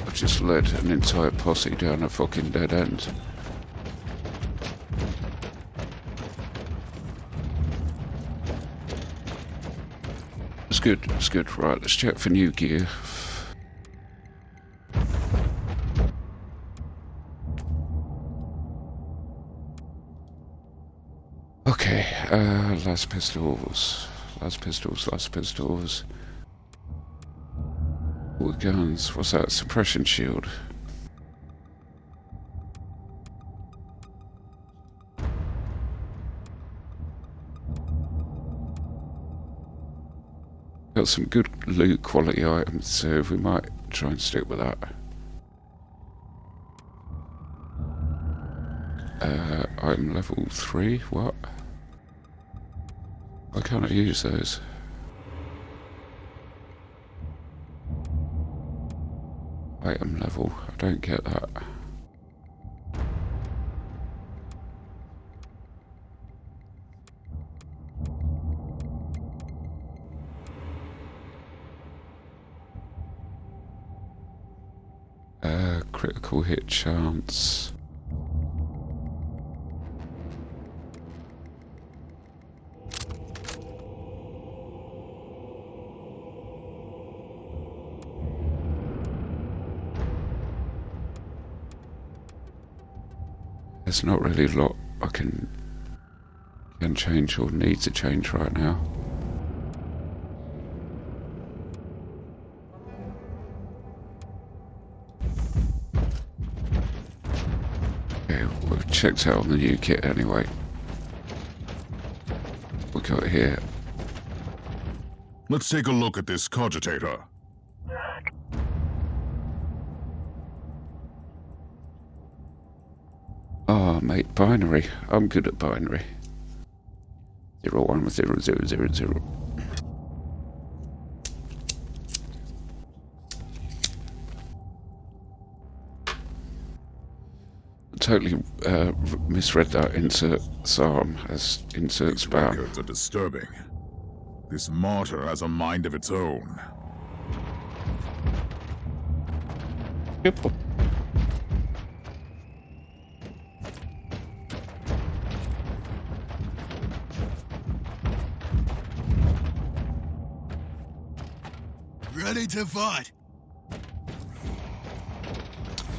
S1: I've just led an entire posse down a fucking dead end. It's good, it's good. Right, let's check for new gear. Las pistols. Las pistols, las pistols. All the guns. What's that? Suppression shield. Got some good loot quality items, so we might try and stick with that. Item level 3, what? Why can't I use those? Item level, I don't get that. Critical hit chance. There's not really a lot I can change or need to change right now. Okay, we've checked out on the new kit anyway. We got here.
S2: Let's take a look at this cogitator.
S1: Oh, mate, binary. I'm good at binary. 011000. Totally misread that insert Psalm as insert
S2: These
S1: spam.
S2: records are disturbing. This martyr has a mind of its own.
S6: Ready to fight.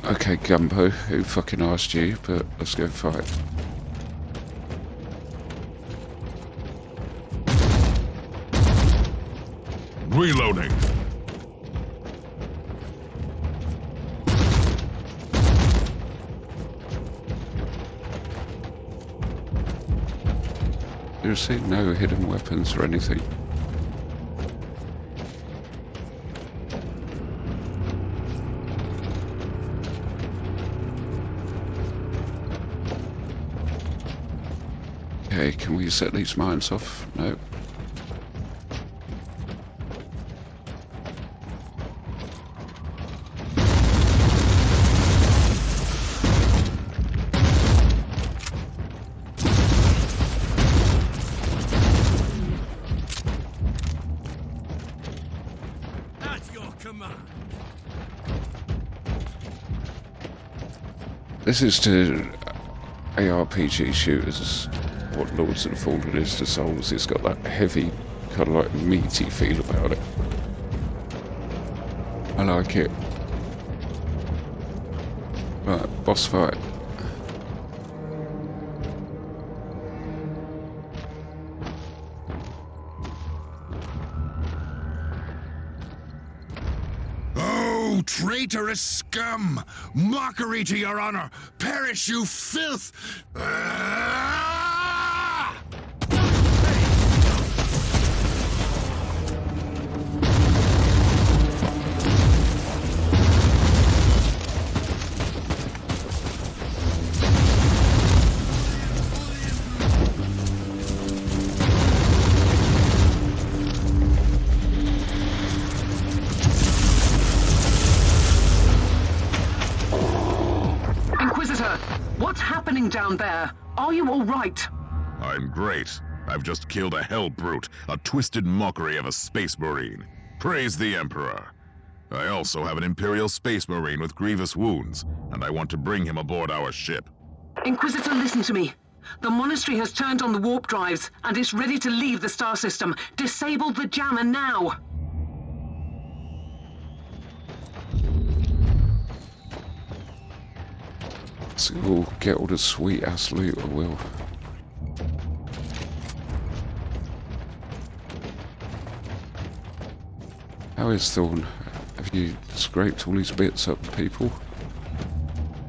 S1: Okay, Gumbo, who fucking asked you, but let's go fight.
S2: Reloading.
S1: Seriously, no hidden weapons or anything. Okay, can we set these mines off? No.
S6: That's your command.
S1: This is to ARPG shooters what Lords of the Fallen is to Souls. It's got that heavy, kind of like meaty feel about it. I like it. Right, boss fight.
S4: Oh, traitorous scum! Mockery to your honor! Perish, you filth! Ah!
S3: Inquisitor, what's happening down there? Are you all right?
S2: I'm great. I've just killed a hell brute, a twisted mockery of a space marine. Praise the Emperor. I also have an Imperial space marine with grievous wounds, and I want to bring him aboard our ship.
S3: Inquisitor, listen to me. The monastery has turned on the warp drives, and it's ready to leave the star system. Disable the jammer now!
S1: So we'll get all the sweet ass loot, I will. How is Thorn? Have you scraped all his bits up, people?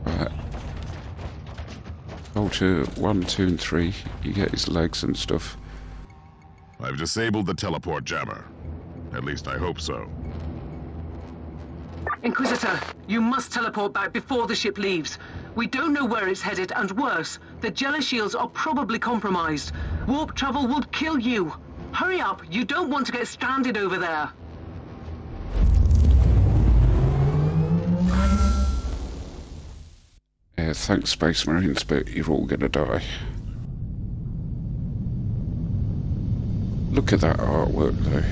S1: Right. Vulture 1, 2, and 3. You get his legs and stuff.
S2: I've disabled the teleport jammer. At least I hope so.
S3: Inquisitor, you must teleport back before the ship leaves. We don't know where it's headed, and worse, the Jella shields are probably compromised. Warp travel would kill you. Hurry up, you don't want to get stranded over there.
S1: Yeah, thanks, Space Marines, but you're all gonna die. Look at that artwork, though.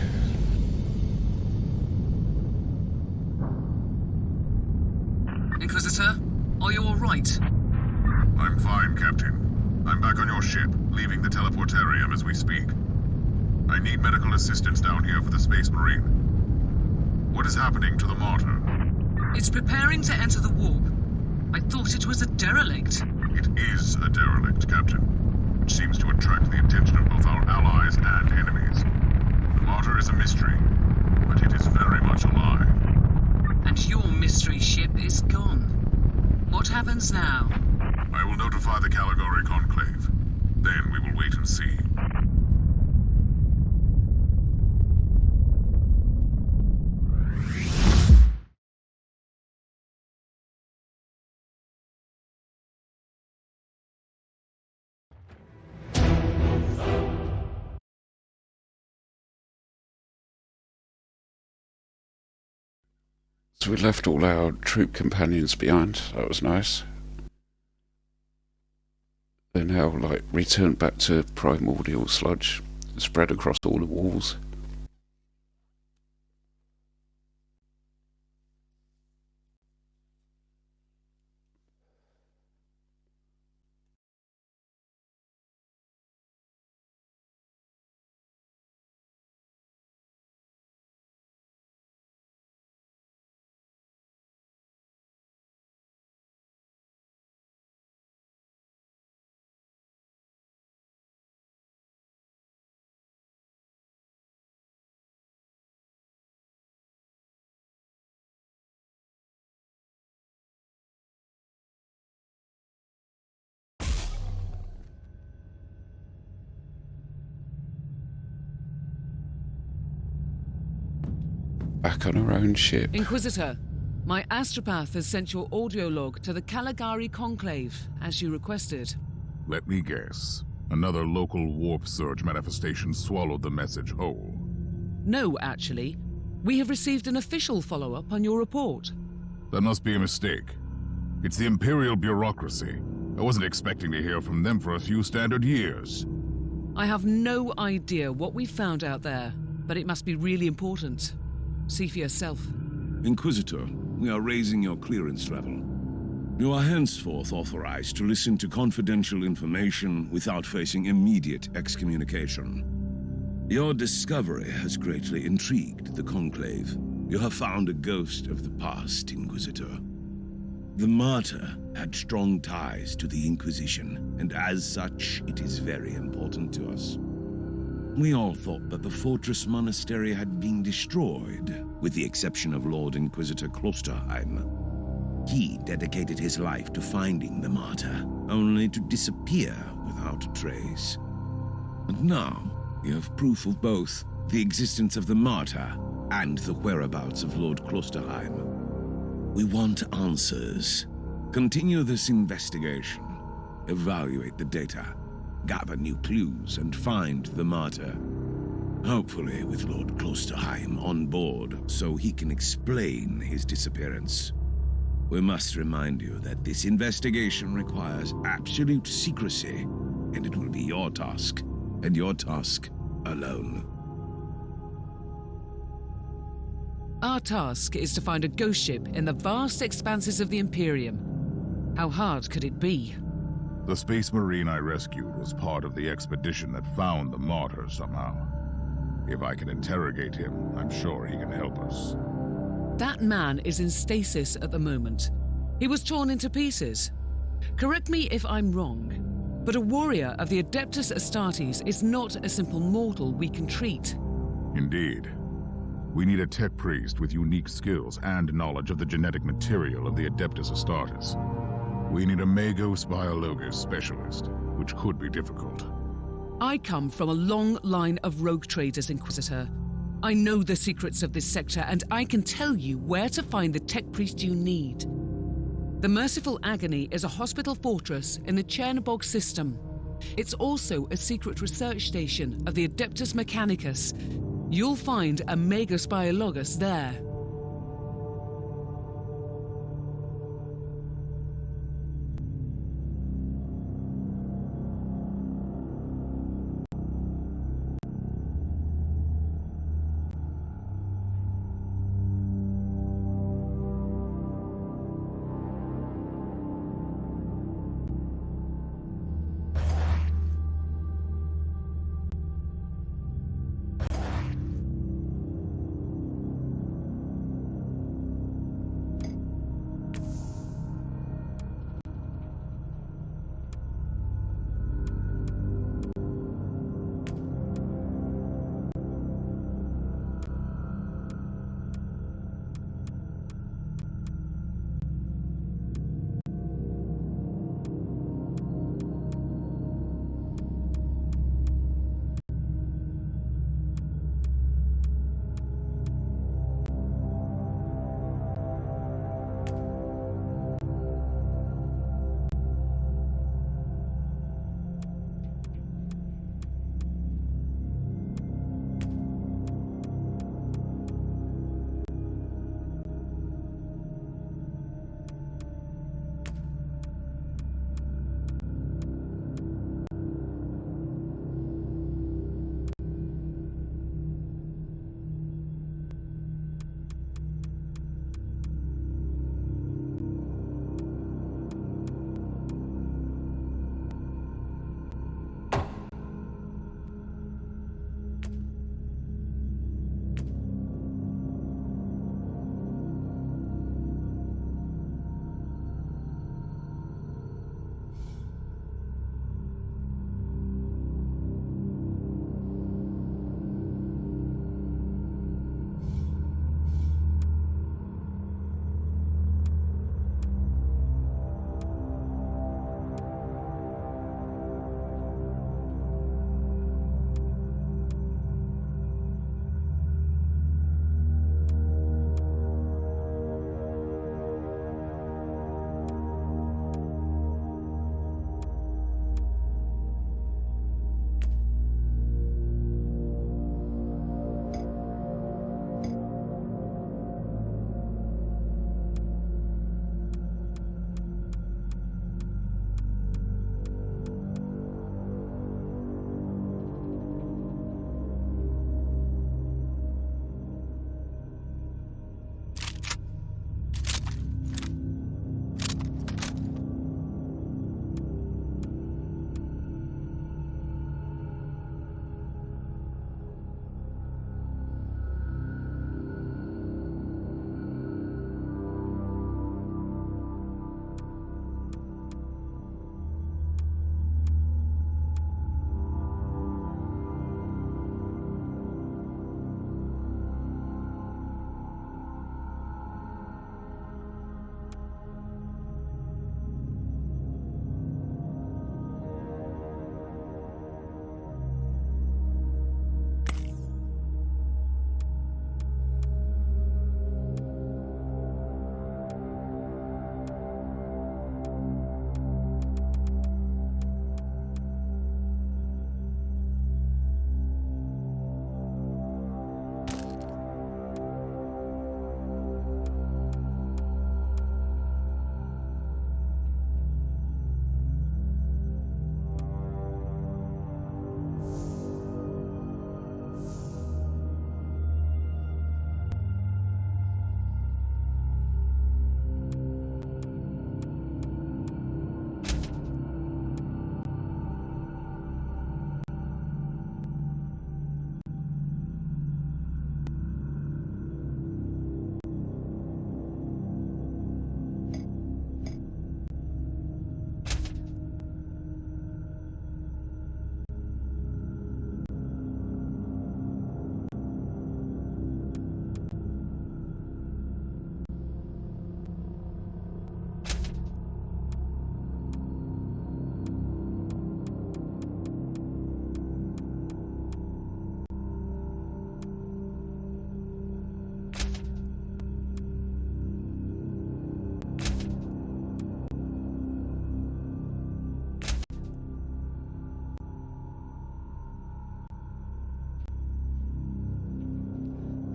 S3: Inquisitor, are you all right?
S2: I'm fine, Captain. I'm back on your ship, leaving the teleportarium as we speak. I need medical assistance down here for the Space Marine. What is happening to the Martyr?
S3: It's preparing to enter the warp. I thought it was a derelict.
S2: It is a derelict, Captain, which seems to attract the attention of both our allies and enemies. The Martyr is a mystery, but it is very much alive.
S3: And your mystery ship is gone. What happens now?
S2: I will notify the Caligari Conclave. Then we will wait and see.
S1: So we left all our troop companions behind. That was nice. They're now, like, returned back to primordial sludge, spread across all the walls. Back on our own ship.
S3: Inquisitor, my astropath has sent your audio log to the Caligari Conclave, as you requested.
S2: Let me guess. Another local warp surge manifestation swallowed the message whole.
S3: No, actually. We have received an official follow-up on your report.
S2: That must be a mistake. It's the Imperial bureaucracy. I wasn't expecting to hear from them for a few standard years.
S3: I have no idea what we found out there, but it must be really important. See for yourself.
S6: Inquisitor, we are raising your clearance level. You are henceforth authorized to listen to confidential information without facing immediate excommunication. Your discovery has greatly intrigued the Conclave. You have found a ghost of the past, Inquisitor. The Martyr had strong ties to the Inquisition, and as such, it is very important to us. We all thought that the Fortress Monastery had been destroyed, with the exception of Lord Inquisitor Klosterheim. He dedicated his life to finding the Martyr, only to disappear without a trace. And now, you have proof of both the existence of the Martyr and the whereabouts of Lord Klosterheim. We want answers. Continue this investigation. Evaluate the data. Gather new clues and find the Martyr. Hopefully with Lord Klosterheim on board so he can explain his disappearance. We must remind you that this investigation requires absolute secrecy, and it will be your task, and your task alone.
S3: Our task is to find a ghost ship in the vast expanses of the Imperium. How hard could it be?
S2: The Space Marine I rescued was part of the expedition that found the Martyr somehow. If I can interrogate him, I'm sure he can help us.
S3: That man is in stasis at the moment. He was torn into pieces. Correct me if I'm wrong, but a warrior of the Adeptus Astartes is not a simple mortal we can treat.
S2: Indeed. We need a tech priest with unique skills and knowledge of the genetic material of the Adeptus Astartes. We need a Magos Biologos specialist, which could be difficult.
S3: I come from a long line of rogue traders, Inquisitor. I know the secrets of this sector, and I can tell you where to find the tech priest you need. The Merciful Agony is a hospital fortress in the Chernobog system. It's also a secret research station of the Adeptus Mechanicus. You'll find a Magos Biologos there.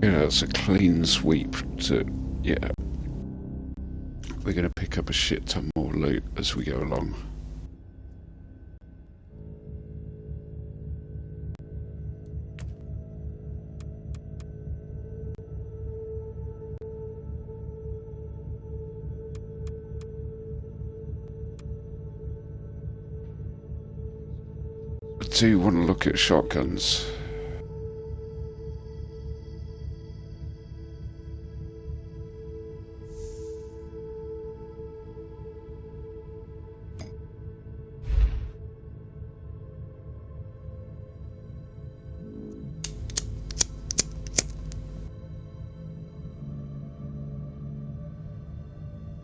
S1: Yeah, it's a clean sweep to, yeah. We're going to pick up a shit ton more loot as we go along. I do want to look at shotguns.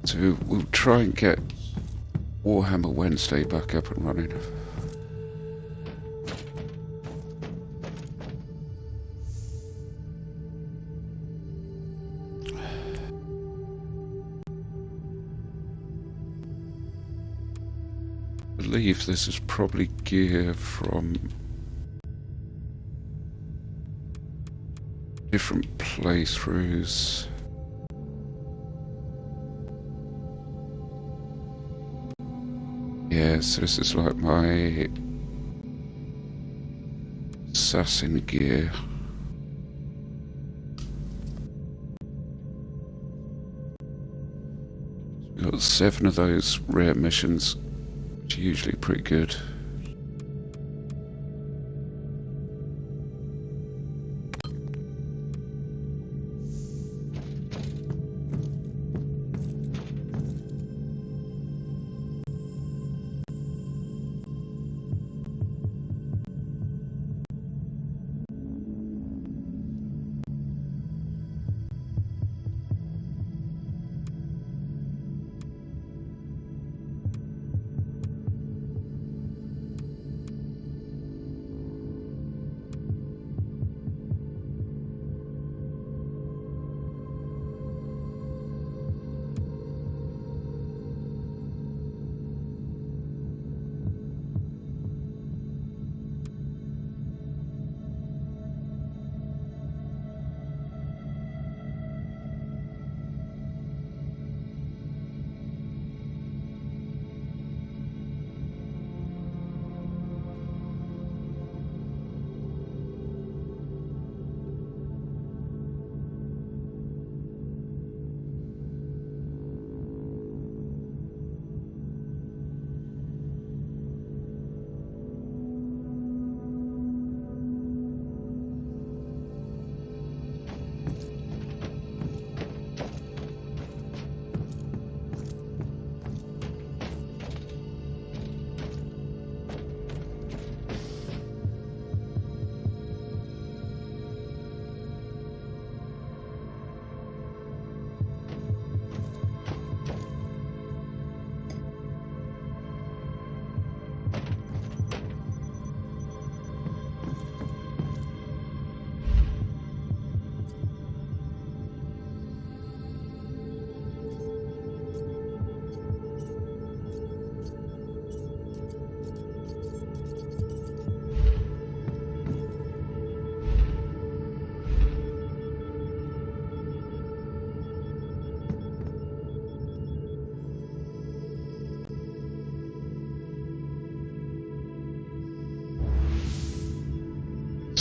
S1: So we'll try and get Warhammer Wednesday back up and running. I believe this is probably gear from different playthroughs. Yes, this is like my assassin gear. We've got 7 of those rare missions, which are usually pretty good.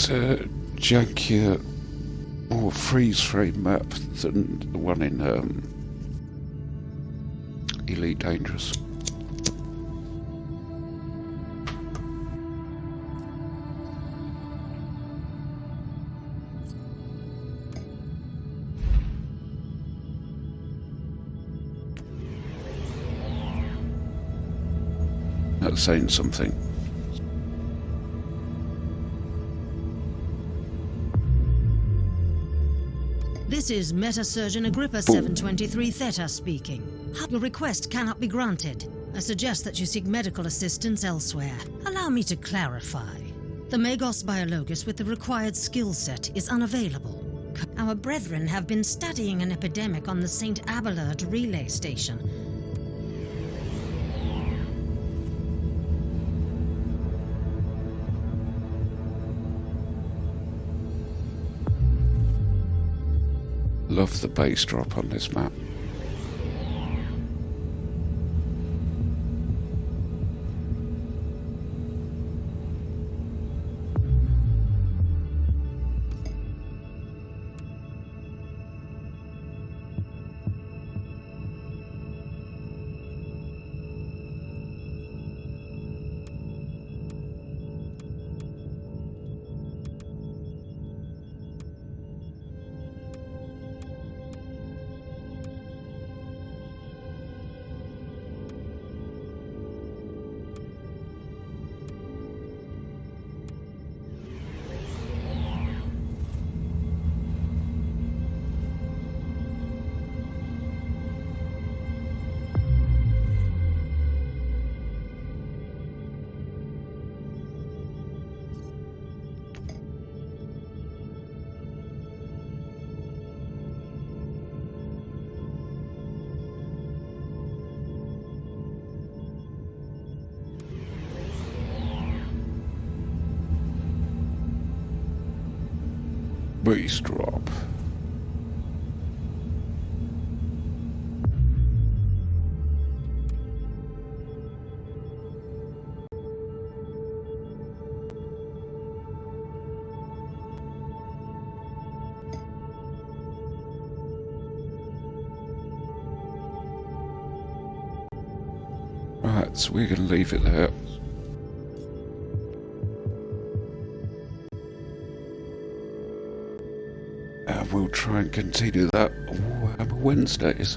S1: It's a jankier, more freeze-frame map than the one in Elite Dangerous. That's saying something.
S7: This is Meta-Surgeon Agrippa 723 Theta speaking. Your request cannot be granted. I suggest that you seek medical assistance elsewhere. Allow me to clarify. The Magos Biologus with the required skill set is unavailable. Our brethren have been studying an epidemic on the St. Abelard relay station.
S1: love the base drop on this map. Base drop. Right, so we're going to leave it there. And we'll try and continue that Warhammer Wednesdays.